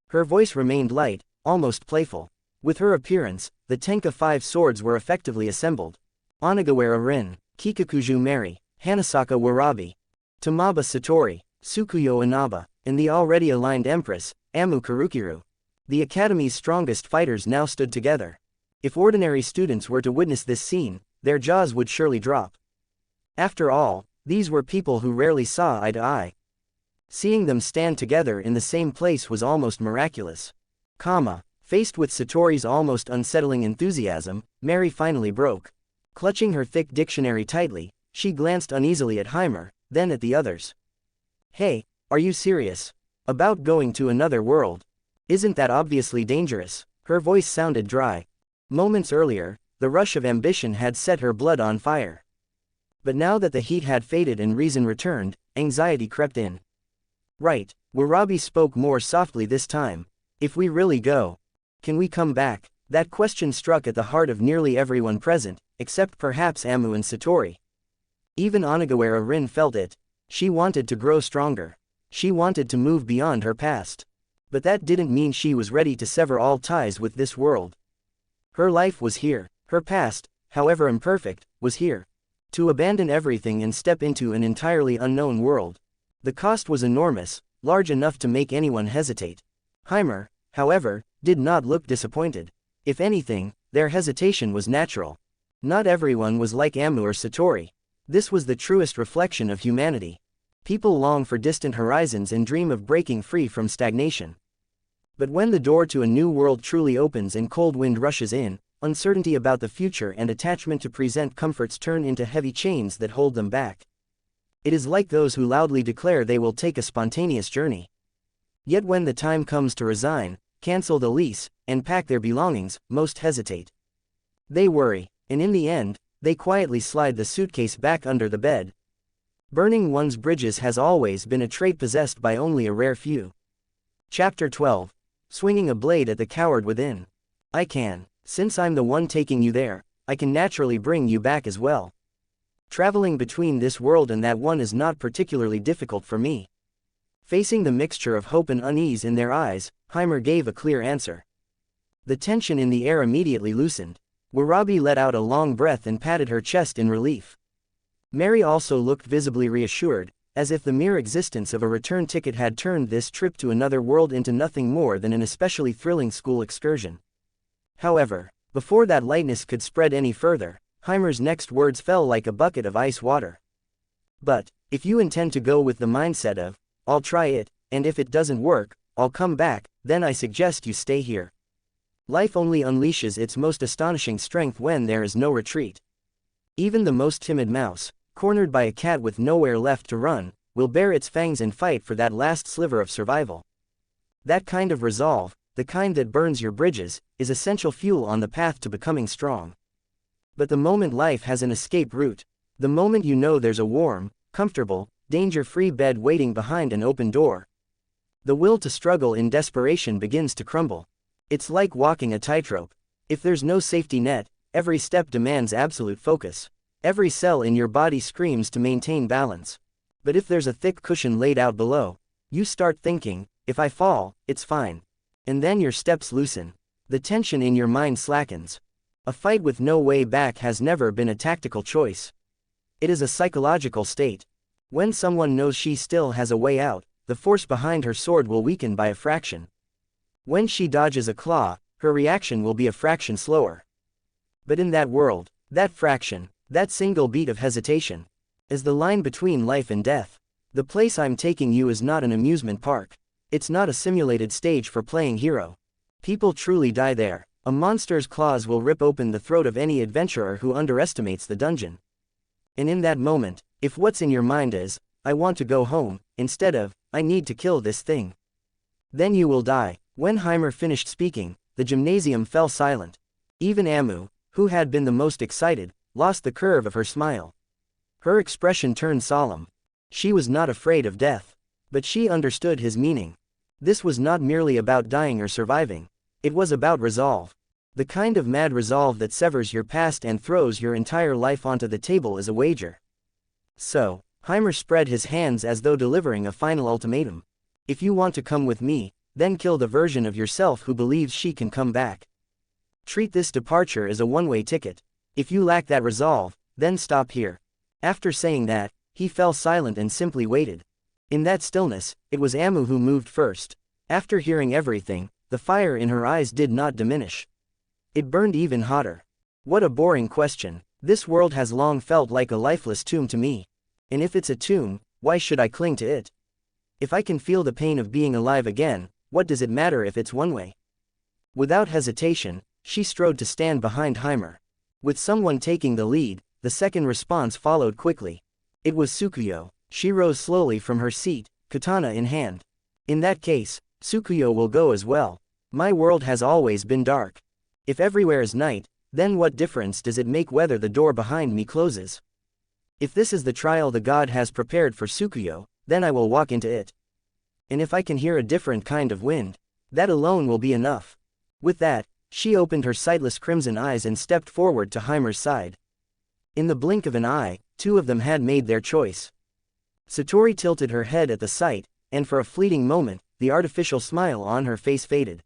Her voice remained light, almost playful. With her appearance, the Tenka Five Swords were effectively assembled. Onagawara Rin, Kikakuju Mary, Hanasaka Warabi, Tamaba Satori, Tsukuyo Inaba, and the already aligned empress, Amu Karukiru. The academy's strongest fighters now stood together. If ordinary students were to witness this scene, their jaws would surely drop. After all, these were people who rarely saw eye to eye. Seeing them stand together in the same place was almost miraculous. Faced with Satori's almost unsettling enthusiasm, Mary finally broke. Clutching her thick dictionary tightly, she glanced uneasily at Heimer, then at the others. Hey, are you serious? About going to another world? Isn't that obviously dangerous? Her voice sounded dry. Moments earlier, the rush of ambition had set her blood on fire. But now that the heat had faded and reason returned, anxiety crept in. Right, Warabi spoke more softly this time. If we really go, can we come back? That question struck at the heart of nearly everyone present, except perhaps Amu and Satori. Even Onigawara Rin felt it. She wanted to grow stronger. She wanted to move beyond her past. But that didn't mean she was ready to sever all ties with this world. Her life was here. Her past, however imperfect, was here. To abandon everything and step into an entirely unknown world. The cost was enormous, large enough to make anyone hesitate. Heimer, however, did not look disappointed. If anything, their hesitation was natural. Not everyone was like Amu or Satori. This was the truest reflection of humanity. People long for distant horizons and dream of breaking free from stagnation. But when the door to a new world truly opens and cold wind rushes in, uncertainty about the future and attachment to present comforts turn into heavy chains that hold them back. It is like those who loudly declare they will take a spontaneous journey. Yet when the time comes to resign, cancel the lease, and pack their belongings, most hesitate. They worry, and in the end, they quietly slide the suitcase back under the bed. Burning one's bridges has always been a trait possessed by only a rare few. Chapter 12. Swinging a blade at the coward within. I can. Since I'm the one taking you there, I can naturally bring you back as well. Traveling between this world and that one is not particularly difficult for me. Facing the mixture of hope and unease in their eyes, Heimer gave a clear answer. The tension in the air immediately loosened. Warabi let out a long breath and patted her chest in relief. Mary also looked visibly reassured, as if the mere existence of a return ticket had turned this trip to another world into nothing more than an especially thrilling school excursion. However, before that lightness could spread any further, Heimer's next words fell like a bucket of ice water. But, if you intend to go with the mindset of, I'll try it, and if it doesn't work, I'll come back, then I suggest you stay here. Life only unleashes its most astonishing strength when there is no retreat. Even the most timid mouse, cornered by a cat with nowhere left to run, will bare its fangs and fight for that last sliver of survival. That kind of resolve, the kind that burns your bridges, is essential fuel on the path to becoming strong. But the moment life has an escape route, the moment you know there's a warm, comfortable, danger-free bed waiting behind an open door, the will to struggle in desperation begins to crumble. It's like walking a tightrope. If there's no safety net, every step demands absolute focus. Every cell in your body screams to maintain balance. But if there's a thick cushion laid out below, you start thinking, if I fall, it's fine. And then your steps loosen. The tension in your mind slackens. A fight with no way back has never been a tactical choice. It is a psychological state. When someone knows she still has a way out, the force behind her sword will weaken by a fraction. When she dodges a claw, her reaction will be a fraction slower. But in that world, that fraction, that single beat of hesitation, is the line between life and death. The place I'm taking you is not an amusement park. It's not a simulated stage for playing hero. People truly die there. A monster's claws will rip open the throat of any adventurer who underestimates the dungeon. And in that moment, if what's in your mind is, I want to go home, instead of, I need to kill this thing, then you will die. When Heimer finished speaking, the gymnasium fell silent. Even Amu, who had been the most excited, lost the curve of her smile. Her expression turned solemn. She was not afraid of death. But she understood his meaning. This was not merely about dying or surviving. It was about resolve. The kind of mad resolve that severs your past and throws your entire life onto the table as a wager. So, Heimer spread his hands as though delivering a final ultimatum. If you want to come with me, then kill the version of yourself who believes she can come back. Treat this departure as a one-way ticket. If you lack that resolve, then stop here. After saying that, he fell silent and simply waited. In that stillness, it was Amu who moved first. After hearing everything, the fire in her eyes did not diminish. It burned even hotter. What a boring question. This world has long felt like a lifeless tomb to me. And if it's a tomb, why should I cling to it? If I can feel the pain of being alive again, what does it matter if it's one way? Without hesitation, she strode to stand behind Heimer. With someone taking the lead, the second response followed quickly. It was Tsukuyo. She rose slowly from her seat, katana in hand. In that case, Tsukuyo will go as well. My world has always been dark. If everywhere is night, then what difference does it make whether the door behind me closes? If this is the trial the god has prepared for Tsukuyo, then I will walk into it. and if I can hear a different kind of wind, that alone will be enough. With that, she opened her sightless crimson eyes and stepped forward to Heimer's side. In the blink of an eye, two of them had made their choice. Satori tilted her head at the sight, and for a fleeting moment, the artificial smile on her face faded.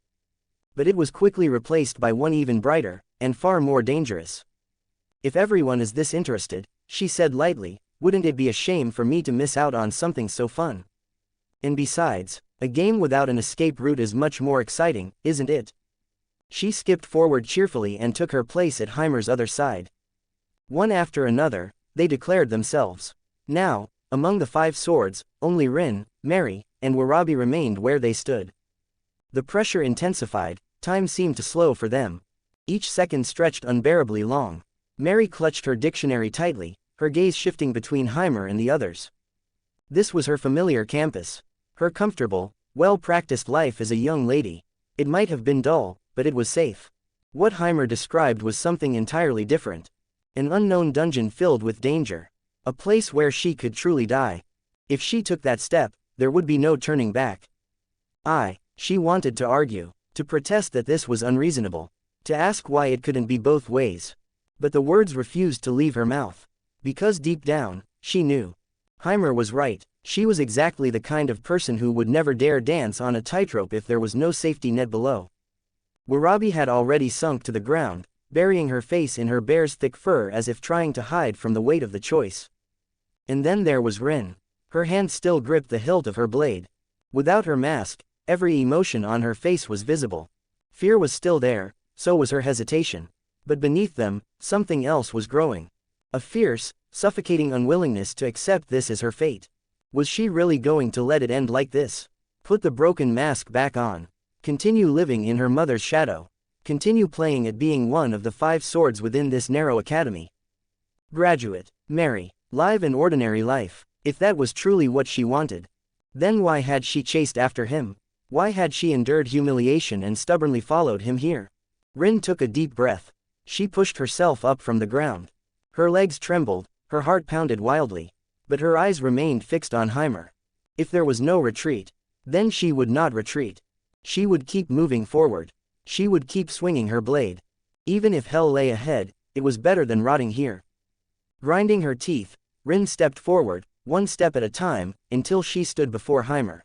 But it was quickly replaced by one even brighter, and far more dangerous. If everyone is this interested, she said lightly, wouldn't it be a shame for me to miss out on something so fun? And besides, a game without an escape route is much more exciting, isn't it? She skipped forward cheerfully and took her place at Heimer's other side. One after another, they declared themselves. Now, among the 5 swords, only Rin, Mary, and Warabi remained where they stood. The pressure intensified, time seemed to slow for them. Each second stretched unbearably long. Mary clutched her dictionary tightly, her gaze shifting between Heimer and the others. This was her familiar campus. Her comfortable, well-practiced life as a young lady. It might have been dull, but it was safe. What Heimer described was something entirely different. An unknown dungeon filled with danger. A place where she could truly die. If she took that step, there would be no turning back. She wanted to argue, to protest that this was unreasonable, to ask why it couldn't be both ways. But the words refused to leave her mouth. Because deep down, she knew. Heimer was right, she was exactly the kind of person who would never dare dance on a tightrope if there was no safety net below. Warabi had already sunk to the ground, burying her face in her bear's thick fur as if trying to hide from the weight of the choice. And then there was Rin. Her hand still gripped the hilt of her blade. Without her mask, every emotion on her face was visible. Fear was still there, so was her hesitation. But beneath them, something else was growing. A fierce, suffocating unwillingness to accept this as her fate. Was she really going to let it end like this? Put the broken mask back on. Continue living in her mother's shadow. Continue playing at being one of the 5 swords within this narrow academy. Graduate, Mary, live an ordinary life, if that was truly what she wanted. Then why had she chased after him? Why had she endured humiliation and stubbornly followed him here? Rin took a deep breath. She pushed herself up from the ground. Her legs trembled, her heart pounded wildly. But her eyes remained fixed on Heimer. If there was no retreat, then she would not retreat. She would keep moving forward. She would keep swinging her blade. Even if hell lay ahead, it was better than rotting here. Grinding her teeth, Rin stepped forward, one step at a time, until she stood before Heimer.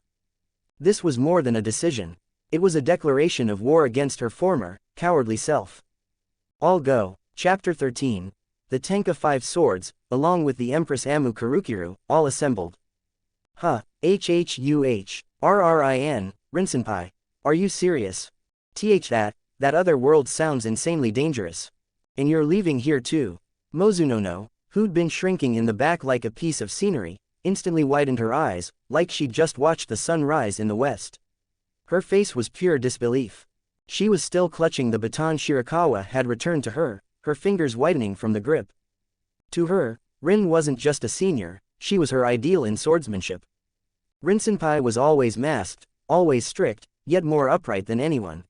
This was more than a decision. It was a declaration of war against her former, cowardly self. All go. Chapter 13. The Tenka 5 swords, along with the Empress Amu Karukiru, all assembled. HHUH, RRIN, Rinsenpai. Are you serious? That other world sounds insanely dangerous. And you're leaving here too. Mozunono, who'd been shrinking in the back like a piece of scenery, instantly widened her eyes, like she'd just watched the sun rise in the west. Her face was pure disbelief. She was still clutching the baton Shirakawa had returned to her, her fingers whitening from the grip. To her, Rin wasn't just a senior, she was her ideal in swordsmanship. Rin-senpai was always masked, always strict, yet more upright than anyone.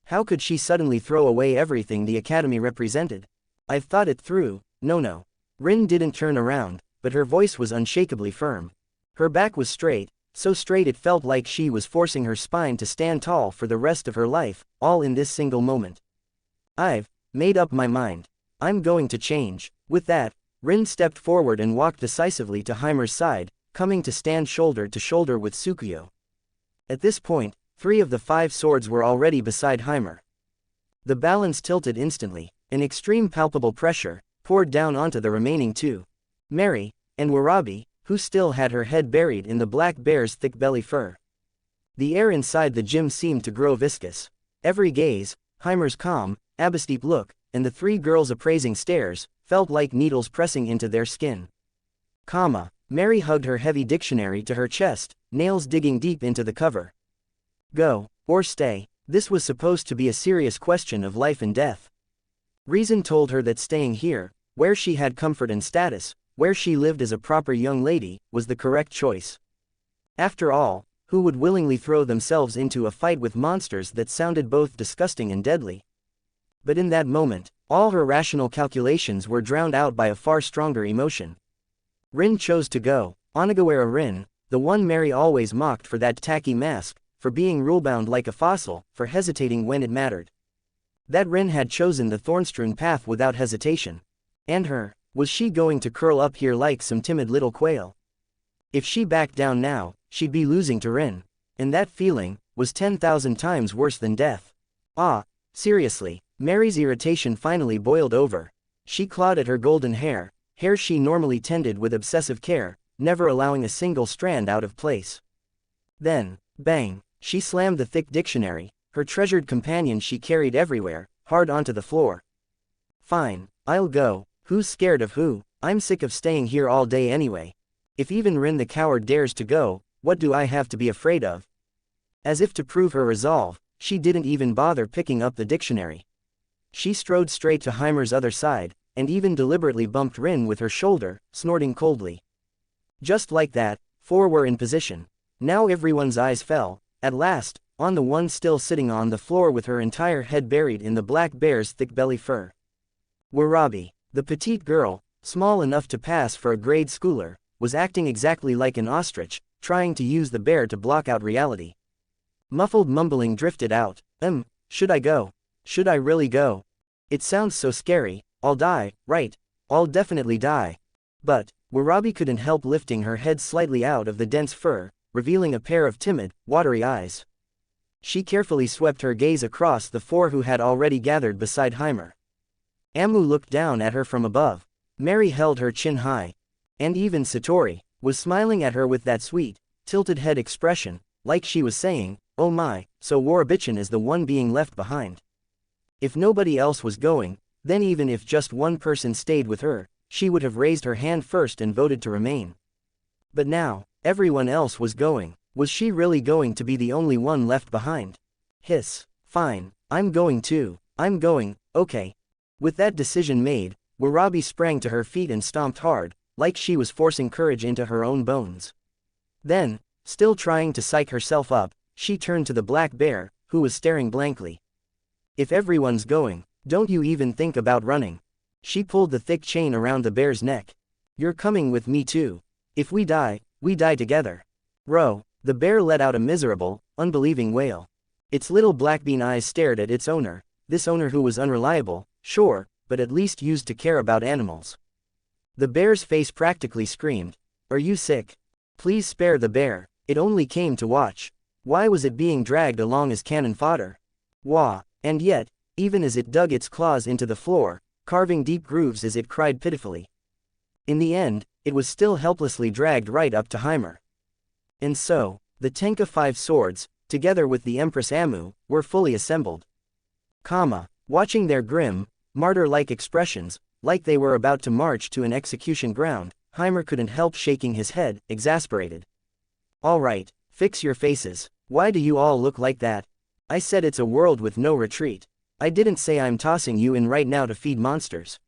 How could she suddenly throw away everything the academy represented? I've thought it through, no. Rin didn't turn around, but her voice was unshakably firm. Her back was straight, so straight it felt like she was forcing her spine to stand tall for the rest of her life, all in this single moment. I've made up my mind. I'm going to change. With that, Rin stepped forward and walked decisively to Heimer's side, coming to stand shoulder to shoulder with Tsukuyo. At this point, 3 of the 5 swords were already beside Heimer. The balance tilted instantly, an extreme palpable pressure poured down onto the remaining 2. Mary, and Warabi, who still had her head buried in the black bear's thick belly fur. The air inside the gym seemed to grow viscous. Every gaze, Heimer's calm, abyss-deep look, and the 3 girls' appraising stares, felt like needles pressing into their skin. Mary hugged her heavy dictionary to her chest, nails digging deep into the cover. Go, or stay, this was supposed to be a serious question of life and death. Reason told her that staying here, where she had comfort and status, where she lived as a proper young lady, was the correct choice. After all, who would willingly throw themselves into a fight with monsters that sounded both disgusting and deadly? But in that moment, all her rational calculations were drowned out by a far stronger emotion. Rin chose to go. Onagawara Rin, the one Mary always mocked for that tacky mask, for being rulebound like a fossil, for hesitating when it mattered. That Rin had chosen the thorn-strewn path without hesitation. And her, was she going to curl up here like some timid little quail? If she backed down now, she'd be losing to Rin. And that feeling was 10,000 times worse than death. Seriously, Mary's irritation finally boiled over. She clawed at her golden hair she normally tended with obsessive care, never allowing a single strand out of place. Then, bang, she slammed the thick dictionary, her treasured companion she carried everywhere, hard onto the floor. Fine, I'll go, who's scared of who? I'm sick of staying here all day anyway. If even Rin the coward dares to go, what do I have to be afraid of? As if to prove her resolve, she didn't even bother picking up the dictionary. She strode straight to Heimer's other side, and even deliberately bumped Rin with her shoulder, snorting coldly. Just like that, 4 were in position. Now everyone's eyes fell, at last, on the one still sitting on the floor with her entire head buried in the black bear's thick belly fur. Warabi, the petite girl, small enough to pass for a grade schooler, was acting exactly like an ostrich, trying to use the bear to block out reality. Muffled mumbling drifted out. Should I go? Should I really go? It sounds so scary. I'll die, right? I'll definitely die. But Warabi couldn't help lifting her head slightly out of the dense fur, revealing a pair of timid, watery eyes. She carefully swept her gaze across the 4 who had already gathered beside Heimer. Amu looked down at her from above. Mary held her chin high. And even Satori was smiling at her with that sweet, tilted head expression, like she was saying, "Oh my, so Warabichin is the one being left behind." If nobody else was going, then even if just one person stayed with her, she would have raised her hand first and voted to remain. But now, everyone else was going. Was she really going to be the only one left behind? Hiss. Fine, I'm going too. I'm going, okay. With that decision made, Warabi sprang to her feet and stomped hard, like she was forcing courage into her own bones. Then, still trying to psych herself up, she turned to the black bear, who was staring blankly. If everyone's going, don't you even think about running. She pulled the thick chain around the bear's neck. You're coming with me too. If we die together. Row. The bear let out a miserable, unbelieving wail. Its little black bean eyes stared at its owner, this owner who was unreliable, sure, but at least used to care about animals. The bear's face practically screamed. Are you sick? Please spare the bear, it only came to watch. Why was it being dragged along as cannon fodder? Wah, and yet, even as it dug its claws into the floor, carving deep grooves as it cried pitifully. In the end, it was still helplessly dragged right up to Heimer. And so, the Tenka 5 swords, together with the Empress Amu, were fully assembled. Watching their grim, martyr-like expressions, like they were about to march to an execution ground, Heimer couldn't help shaking his head, exasperated. All right, fix your faces. Why do you all look like that? I said it's a world with no retreat. I didn't say I'm tossing you in right now to feed monsters.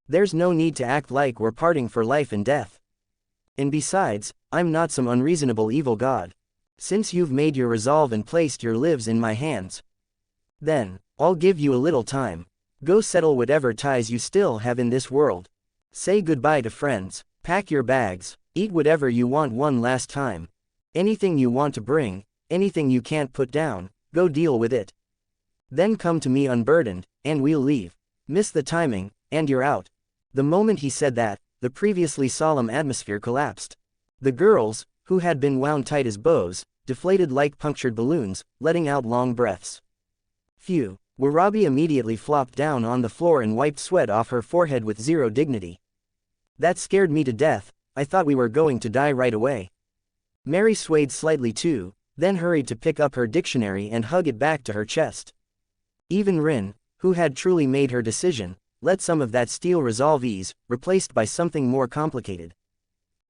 There's no need to act like we're parting for life and death. And besides, I'm not some unreasonable evil god. Since you've made your resolve and placed your lives in my hands, then, I'll give you a little time. Go settle whatever ties you still have in this world. Say goodbye to friends, pack your bags, eat whatever you want one last time. Anything you want to bring, anything you can't put down, go deal with it. Then come to me unburdened, and we'll leave. Miss the timing, and you're out. The moment he said that, the previously solemn atmosphere collapsed. The girls, who had been wound tight as bows, deflated like punctured balloons, letting out long breaths. Phew. Warabi immediately flopped down on the floor and wiped sweat off her forehead with zero dignity. That scared me to death. I thought we were going to die right away. Mary swayed slightly too, then hurried to pick up her dictionary and hug it back to her chest. Even Rin, who had truly made her decision, let some of that steel resolve ease, replaced by something more complicated.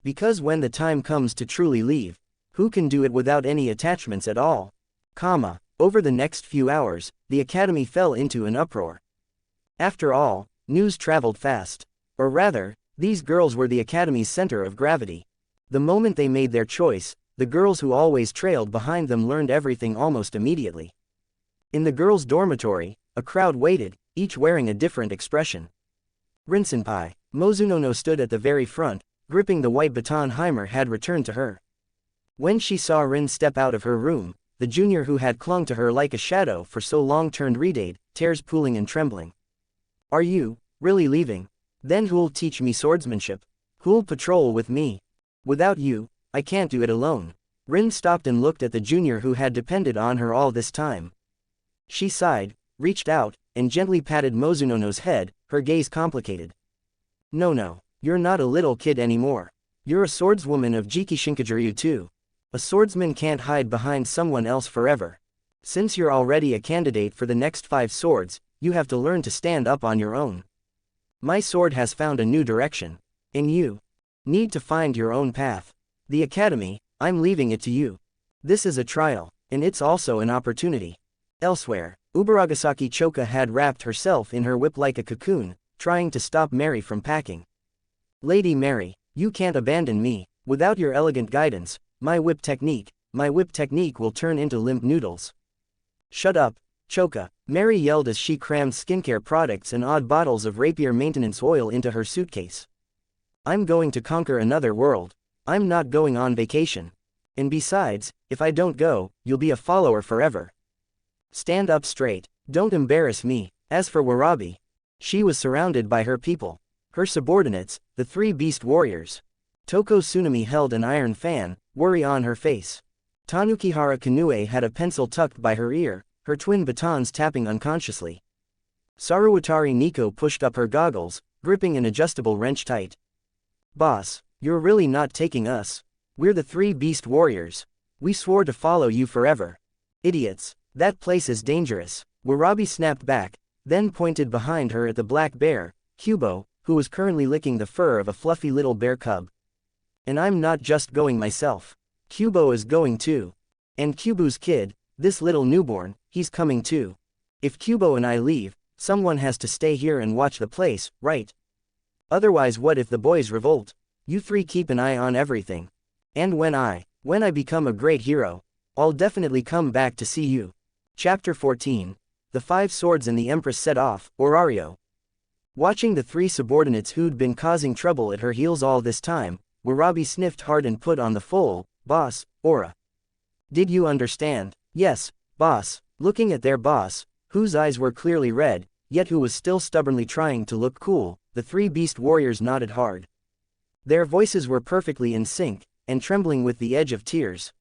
Because when the time comes to truly leave, who can do it without any attachments at all? Over the next few hours, the academy fell into an uproar. After all, news traveled fast. Or rather, these girls were the academy's center of gravity. The moment they made their choice, the girls who always trailed behind them learned everything almost immediately. In the girls' dormitory, a crowd waited, each wearing a different expression. Rin-senpai, Mozunono stood at the very front, gripping the white baton Heimer had returned to her. When she saw Rin step out of her room, the junior who had clung to her like a shadow for so long turned redade, tears pooling and trembling. Are you really leaving? Then who'll teach me swordsmanship? Who'll patrol with me? Without you, I can't do it alone. Rin stopped and looked at the junior who had depended on her all this time. She sighed, reached out, and gently patted Mozunono's head, her gaze complicated. No, you're not a little kid anymore. You're a swordswoman of Jikishinkajiryu too. A swordsman can't hide behind someone else forever. Since you're already a candidate for the next 5 swords, you have to learn to stand up on your own. My sword has found a new direction. And you need to find your own path. The academy, I'm leaving it to you. This is a trial, and it's also an opportunity. Elsewhere, Ubaragasaki Choka had wrapped herself in her whip like a cocoon, trying to stop Mary from packing. Lady Mary, you can't abandon me. Without your elegant guidance, my whip technique will turn into limp noodles. Shut up, Choka, Mary yelled as she crammed skincare products and odd bottles of rapier maintenance oil into her suitcase. I'm going to conquer another world. I'm not going on vacation. And besides, if I don't go, you'll be a follower forever. Stand up straight, don't embarrass me. As for Warabi, she was surrounded by her people. Her subordinates, the 3 beast warriors. Toko Tsunami held an iron fan, worry on her face. Tanukihara Kanue had a pencil tucked by her ear, her twin batons tapping unconsciously. Saruwatari Nico pushed up her goggles, gripping an adjustable wrench tight. Boss, you're really not taking us. We're the 3 beast warriors. We swore to follow you forever. Idiots, that place is dangerous. Warabi snapped back, then pointed behind her at the black bear, Kubo, who was currently licking the fur of a fluffy little bear cub. And I'm not just going myself. Kubo is going too. And Kubo's kid, this little newborn, he's coming too. If Kubo and I leave, someone has to stay here and watch the place, right? Otherwise, what if the boys revolt? You 3 keep an eye on everything. And when I become a great hero, I'll definitely come back to see you. Chapter 14. The 5 Swords and the Empress set off, Orario. Watching the 3 subordinates who'd been causing trouble at her heels all this time, Warabi sniffed hard and put on the full, boss, aura. Did you understand? Yes, boss. Looking at their boss, whose eyes were clearly red, yet who was still stubbornly trying to look cool, the 3 beast warriors nodded hard. Their voices were perfectly in sync, and trembling with the edge of tears.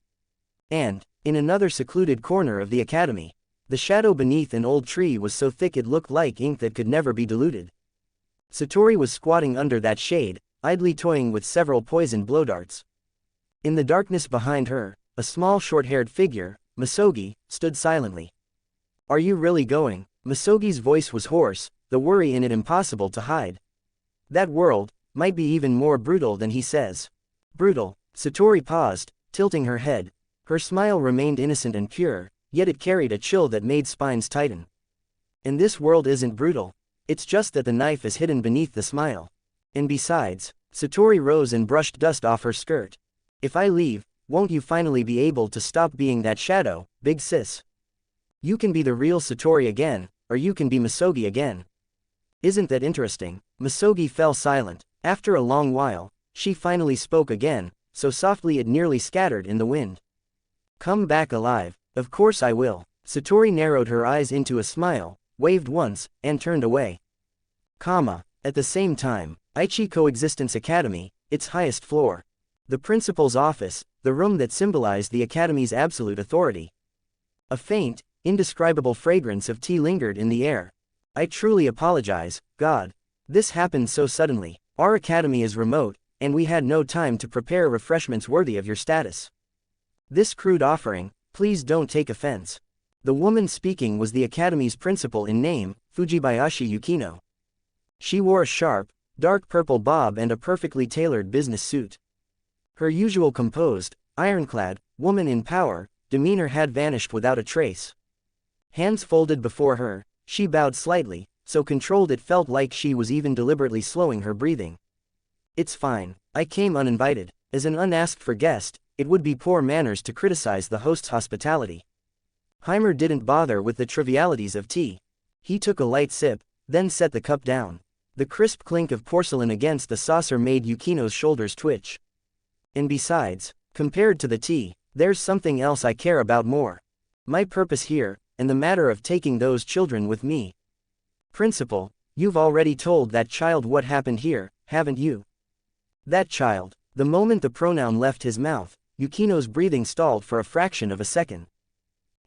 And, in another secluded corner of the academy, the shadow beneath an old tree was so thick it looked like ink that could never be diluted. Satori was squatting under that shade, idly toying with several poisoned blow darts. In the darkness behind her, a small short-haired figure, Masogi, stood silently. Are you really going? Masogi's voice was hoarse, the worry in it impossible to hide. That world might be even more brutal than he says. Brutal. Satori paused, tilting her head. Her smile remained innocent and pure, yet it carried a chill that made spines tighten. And this world isn't brutal. It's just that the knife is hidden beneath the smile. And besides, Satori rose and brushed dust off her skirt. If I leave, won't you finally be able to stop being that shadow, big sis? You can be the real Satori again, or you can be Masogi again. Isn't that interesting? Masogi fell silent. After a long while, she finally spoke again, so softly it nearly scattered in the wind. Come back alive. Of course I will. Satori narrowed her eyes into a smile, waved once, and turned away. At the same time, Aichi Coexistence Academy, its highest floor. The principal's office, the room that symbolized the academy's absolute authority. A faint, indescribable fragrance of tea lingered in the air. I truly apologize, God. This happened so suddenly. Our academy is remote, and we had no time to prepare refreshments worthy of your status. This crude offering, please don't take offense. The woman speaking was the academy's principal in name, Fujibayashi Yukino. She wore a sharp, dark purple bob and a perfectly tailored business suit. Her usual composed, ironclad, woman in power, demeanor had vanished without a trace. Hands folded before her, she bowed slightly, so controlled it felt like she was even deliberately slowing her breathing. It's fine, I came uninvited. As an unasked-for guest, it would be poor manners to criticize the host's hospitality. Heimer didn't bother with the trivialities of tea. He took a light sip, then set the cup down. The crisp clink of porcelain against the saucer made Yukino's shoulders twitch. And besides, Compared to the tea, there's something else I care about more. My purpose here, and the matter of taking those children with me. Principal, you've already told that child what happened here, haven't you? That child. The moment the pronoun left his mouth, Yukino's breathing stalled for a fraction of a second.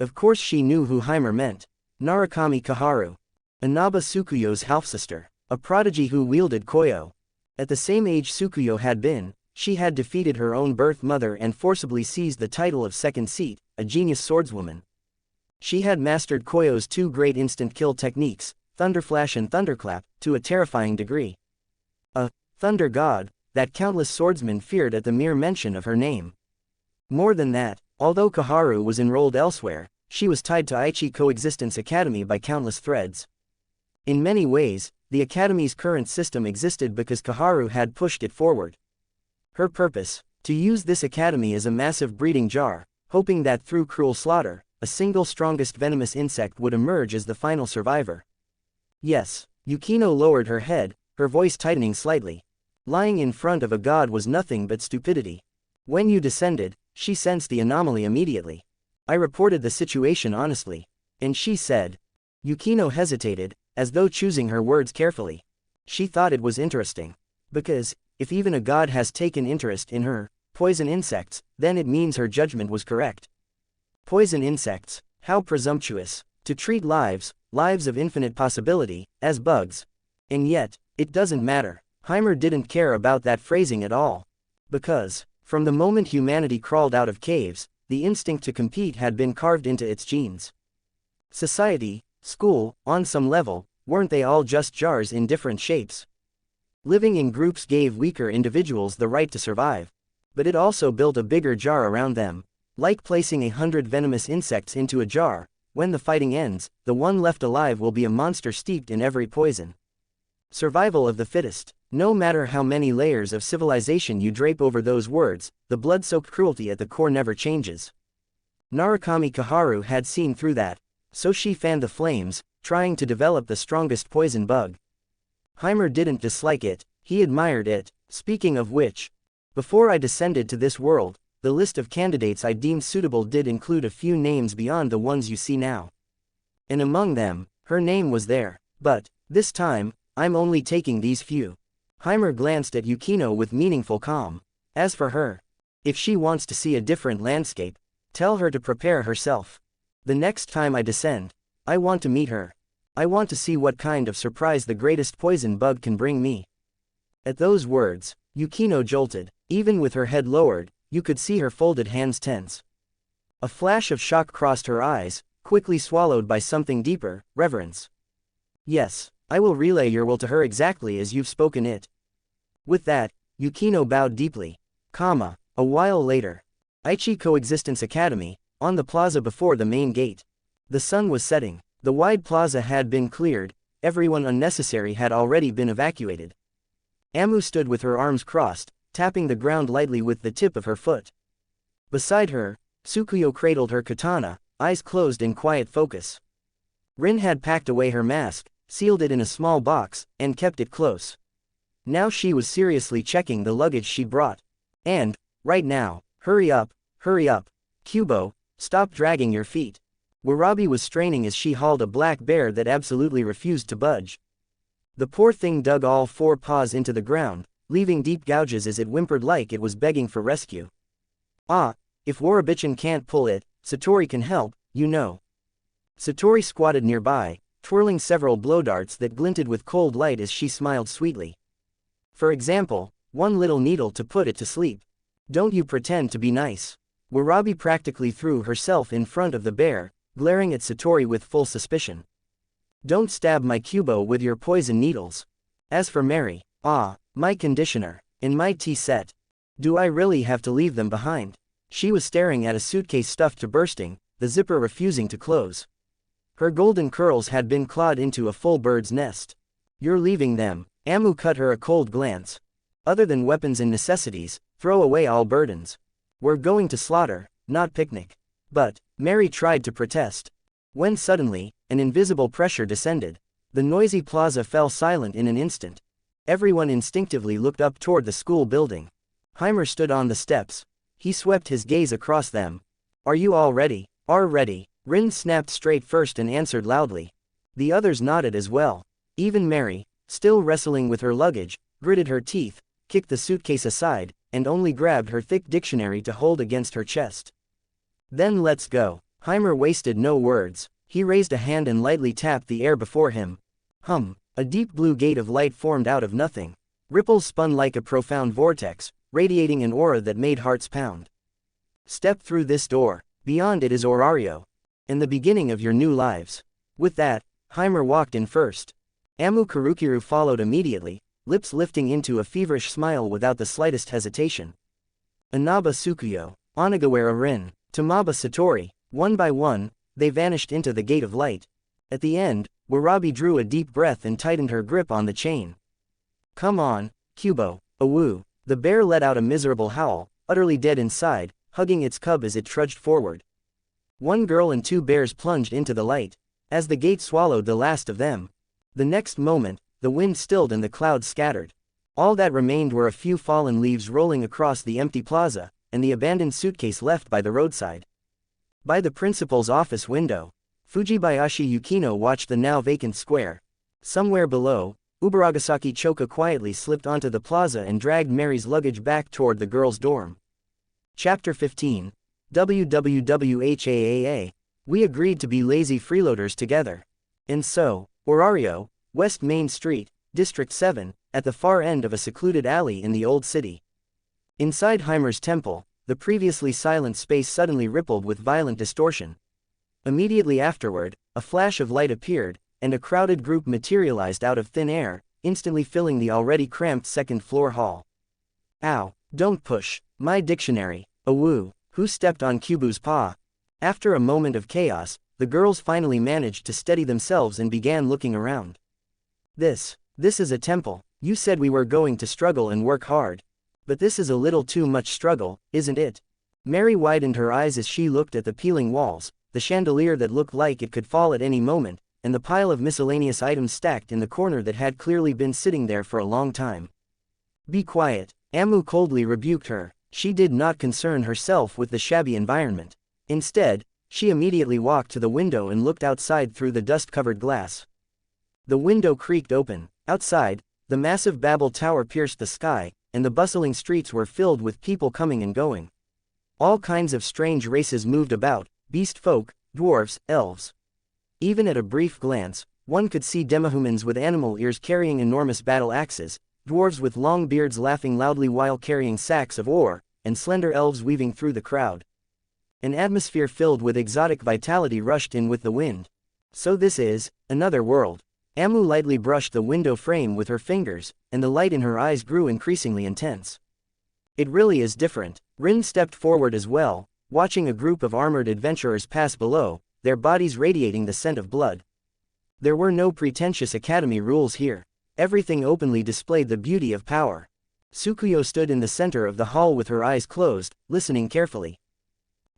Of course she knew who Heimer meant. Narukami Kaharu. Inaba Tsukuyo's half-sister. A prodigy who wielded koyo. At the same age Tsukuyo had been, she had defeated her own birth mother and forcibly seized the title of second seat, a genius swordswoman. She had mastered koyo's two great instant kill techniques, Thunderflash and Thunderclap, to a terrifying degree. A thunder god that countless swordsmen feared at the mere mention of her name. More than that, although Kaharu was enrolled elsewhere, she was tied to Aichi Coexistence Academy by countless threads. In many ways, the Academy's current system existed because Kaharu had pushed it forward. Her purpose, to use this academy as a massive breeding jar, hoping that through cruel slaughter, a single strongest venomous insect would emerge as the final survivor. Yes, Yukino lowered her head, her voice tightening slightly. Lying in front of a god was nothing but stupidity. When you descended, she sensed the anomaly immediately. I reported the situation honestly. And she said. Yukino hesitated, as though choosing her words carefully. She thought it was interesting. Because, if even a god has taken interest in her, poison insects, then it means her judgment was correct. Poison insects, how presumptuous, to treat lives of infinite possibility, as bugs. And yet, it doesn't matter. Heimer didn't care about that phrasing at all. Because, from the moment humanity crawled out of caves, the instinct to compete had been carved into its genes. Society, school, on some level, weren't they all just jars in different shapes? Living in groups gave weaker individuals the right to survive. But it also built a bigger jar around them. Like placing 100 venomous insects into a jar, when the fighting ends, the one left alive will be a monster steeped in every poison. Survival of the fittest. No matter how many layers of civilization you drape over those words, the blood-soaked cruelty at the core never changes. Narukami Kaharu had seen through that, so she fanned the flames, trying to develop the strongest poison bug. Heimer didn't dislike it, he admired it. Speaking of which, before I descended to this world, the list of candidates I deemed suitable did include a few names beyond the ones you see now. And among them, her name was there. But, this time, I'm only taking these few. Heimer glanced at Yukino with meaningful calm. As for her, if she wants to see a different landscape, tell her to prepare herself. The next time I descend, I want to meet her. I want to see what kind of surprise the greatest poison bug can bring me. At those words, Yukino jolted. Even with her head lowered, you could see her folded hands tense. A flash of shock crossed her eyes, quickly swallowed by something deeper, reverence. Yes, I will relay your will to her exactly as you've spoken it. With that, Yukino bowed deeply. A while later. Aichi Coexistence Academy, on the plaza before the main gate. The sun was setting. The wide plaza had been cleared, everyone unnecessary had already been evacuated. Amu stood with her arms crossed, tapping the ground lightly with the tip of her foot. Beside her, Tsukuyo cradled her katana, eyes closed in quiet focus. Rin had packed away her mask, sealed it in a small box, and kept it close. Now she was seriously checking the luggage she brought. And, right now, hurry up, Kubo, stop dragging your feet. Warabi was straining as she hauled a black bear that absolutely refused to budge. The poor thing dug all four paws into the ground, leaving deep gouges as it whimpered like it was begging for rescue. If Warabichin can't pull it, Satori can help, you know. Satori squatted nearby, twirling several blow darts that glinted with cold light as she smiled sweetly. For example, one little needle to put it to sleep. Don't you pretend to be nice. Warabi practically threw herself in front of the bear, glaring at Satori with full suspicion. Don't stab my Kubo with your poison needles. As for Mary, my conditioner, and my tea set. Do I really have to leave them behind? She was staring at a suitcase stuffed to bursting, the zipper refusing to close. Her golden curls had been clawed into a full bird's nest. You're leaving them. Amu cut her a cold glance. Other than weapons and necessities, throw away all burdens. We're going to slaughter, not picnic. But, Mary tried to protest. When suddenly, an invisible pressure descended. The noisy plaza fell silent in an instant. Everyone instinctively looked up toward the school building. Heimer stood on the steps. He swept his gaze across them. Are you all ready? Are ready. Rin snapped straight first and answered loudly. The others nodded as well. Even Mary, still wrestling with her luggage, gritted her teeth, kicked the suitcase aside, and only grabbed her thick dictionary to hold against her chest. Then let's go. Heimer wasted no words. He raised a hand and lightly tapped the air before him. A deep blue gate of light formed out of nothing. Ripples spun like a profound vortex, radiating an aura that made hearts pound. Step through this door. Beyond it is Orario. And the beginning of your new lives. With that, Heimer walked in first. Amu Karukiru followed immediately, lips lifting into a feverish smile without the slightest hesitation. Inaba Tsukuyo, Onagawara Rin, Tamaba Satori, one by one, they vanished into the gate of light. At the end, Warabi drew a deep breath and tightened her grip on the chain. Come on, Kubo, Awu. The bear let out a miserable howl, utterly dead inside, hugging its cub as it trudged forward. One girl and two bears plunged into the light, as the gate swallowed the last of them. The next moment, the wind stilled and the clouds scattered. All that remained were a few fallen leaves rolling across the empty plaza, and the abandoned suitcase left by the roadside. By the principal's office window, Fujibayashi Yukino watched the now vacant square. Somewhere below, Ubaragasaki Choka quietly slipped onto the plaza and dragged Mary's luggage back toward the girls' dorm. Chapter 15. WWWHAAA. We agreed to be lazy freeloaders together. And so, Orario, West Main Street, District 7, at the far end of a secluded alley in the old city. Inside Heimer's temple, the previously silent space suddenly rippled with violent distortion. Immediately afterward, a flash of light appeared, and a crowded group materialized out of thin air, instantly filling the already cramped second-floor hall. Ow, don't push, my dictionary, Awu, who stepped on Kubu's paw. After a moment of chaos, the girls finally managed to steady themselves and began looking around. This is a temple. You said we were going to struggle and work hard. But this is a little too much struggle, isn't it? Mary widened her eyes as she looked at the peeling walls, the chandelier that looked like it could fall at any moment, and the pile of miscellaneous items stacked in the corner that had clearly been sitting there for a long time. Be quiet, Amu coldly rebuked her. She did not concern herself with the shabby environment. Instead, she immediately walked to the window and looked outside through the dust-covered glass. The window creaked open. Outside, the massive Babel Tower pierced the sky, and the bustling streets were filled with people coming and going. All kinds of strange races moved about, beast folk, dwarves, elves. Even at a brief glance, one could see demihumans with animal ears carrying enormous battle axes, dwarves with long beards laughing loudly while carrying sacks of ore, and slender elves weaving through the crowd. An atmosphere filled with exotic vitality rushed in with the wind. So this is another world. Amu lightly brushed the window frame with her fingers, and the light in her eyes grew increasingly intense. It really is different. Rin stepped forward as well, watching a group of armored adventurers pass below, their bodies radiating the scent of blood. There were no pretentious academy rules here. Everything openly displayed the beauty of power. Tsukuyo stood in the center of the hall with her eyes closed, listening carefully.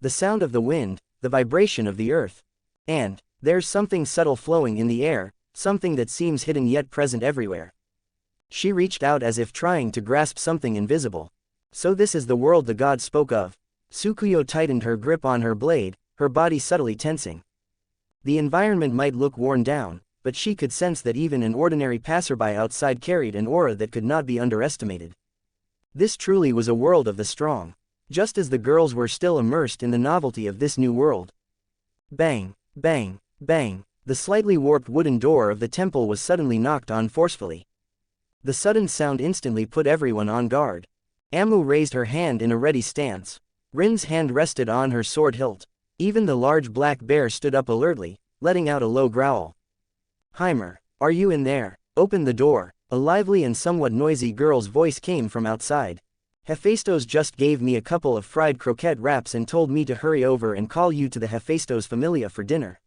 The sound of the wind, the vibration of the earth. And there's something subtle flowing in the air, something that seems hidden yet present everywhere. She reached out as if trying to grasp something invisible. So this is the world the gods spoke of. Tsukuyo tightened her grip on her blade, her body subtly tensing. The environment might look worn down, but she could sense that even an ordinary passerby outside carried an aura that could not be underestimated. This truly was a world of the strong. Just as the girls were still immersed in the novelty of this new world. Bang, bang, bang, the slightly warped wooden door of the temple was suddenly knocked on forcefully. The sudden sound instantly put everyone on guard. Amu raised her hand in a ready stance. Rin's hand rested on her sword hilt. Even the large black bear stood up alertly, letting out a low growl. Heimer, are you in there? Open the door. A lively and somewhat noisy girl's voice came from outside. Hephaestus just gave me a couple of fried croquette wraps and told me to hurry over and call you to the Hephaestus Familia for dinner.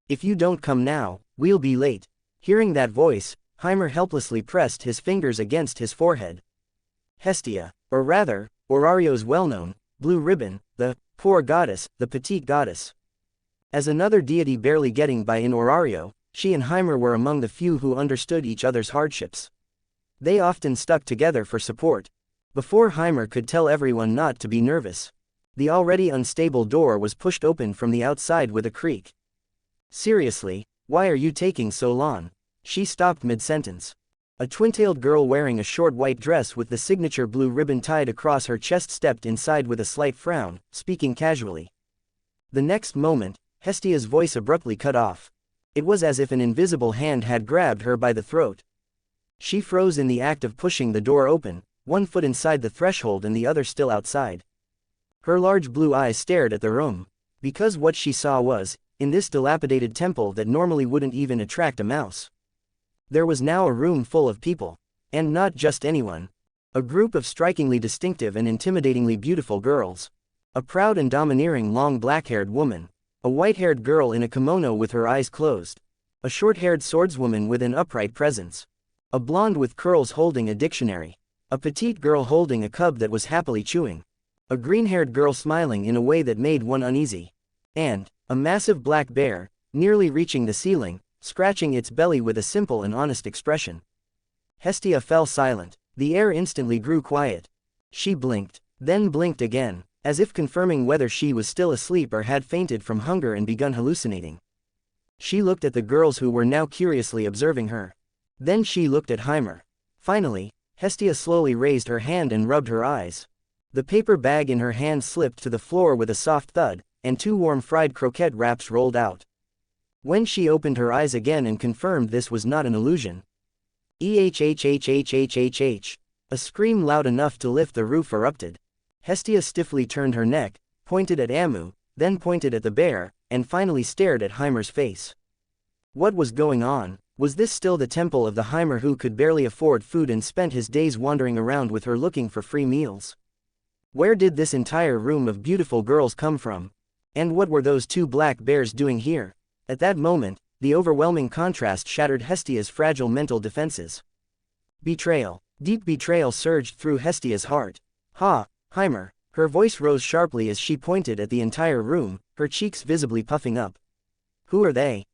If you don't come now, we'll be late. Hearing that voice, Heimer helplessly pressed his fingers against his forehead. Hestia, or rather, Orario's well-known, blue ribbon, the poor goddess, the petite goddess. As another deity barely getting by in Orario, she and Heimer were among the few who understood each other's hardships. They often stuck together for support. Before Heimer could tell everyone not to be nervous, the already unstable door was pushed open from the outside with a creak. Seriously, why are you taking so long? She stopped mid-sentence. A twin-tailed girl wearing a short white dress with the signature blue ribbon tied across her chest stepped inside with a slight frown, speaking casually. The next moment, Hestia's voice abruptly cut off. It was as if an invisible hand had grabbed her by the throat. She froze in the act of pushing the door open, one foot inside the threshold and the other still outside. Her large blue eyes stared at the room, because what she saw was, in this dilapidated temple that normally wouldn't even attract a mouse. There was now a room full of people, and not just anyone. A group of strikingly distinctive and intimidatingly beautiful girls. A proud and domineering long black-haired woman. A white-haired girl in a kimono with her eyes closed. A short-haired swordswoman with an upright presence. A blonde with curls holding a dictionary. A petite girl holding a cub that was happily chewing. A green-haired girl smiling in a way that made one uneasy. And a massive black bear, nearly reaching the ceiling, scratching its belly with a simple and honest expression. Hestia fell silent. The air instantly grew quiet. She blinked, then blinked again, as if confirming whether she was still asleep or had fainted from hunger and begun hallucinating. She looked at the girls who were now curiously observing her. Then she looked at Heimer. Finally, Hestia slowly raised her hand and rubbed her eyes. The paper bag in her hand slipped to the floor with a soft thud, and 2 warm fried croquette wraps rolled out. When she opened her eyes again and confirmed this was not an illusion. "Ehhhhhhhh!" A scream loud enough to lift the roof erupted. Hestia stiffly turned her neck, pointed at Amu, then pointed at the bear, and finally stared at Heimer's face. What was going on? Was this still the temple of the Heimer who could barely afford food and spent his days wandering around with her looking for free meals? Where did this entire room of beautiful girls come from? And what were those 2 black bears doing here? At that moment, the overwhelming contrast shattered Hestia's fragile mental defenses. Betrayal. Deep betrayal surged through Hestia's heart. "Ha, Heimer." Her voice rose sharply as she pointed at the entire room, her cheeks visibly puffing up. "Who are they?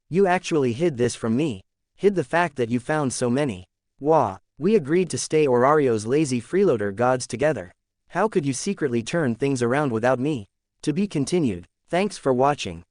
You actually hid this from me. Hid the fact that you found so many. Wah, we agreed to stay Orario's lazy freeloader gods together. How could you secretly turn things around without me?" To be continued. Thanks for watching.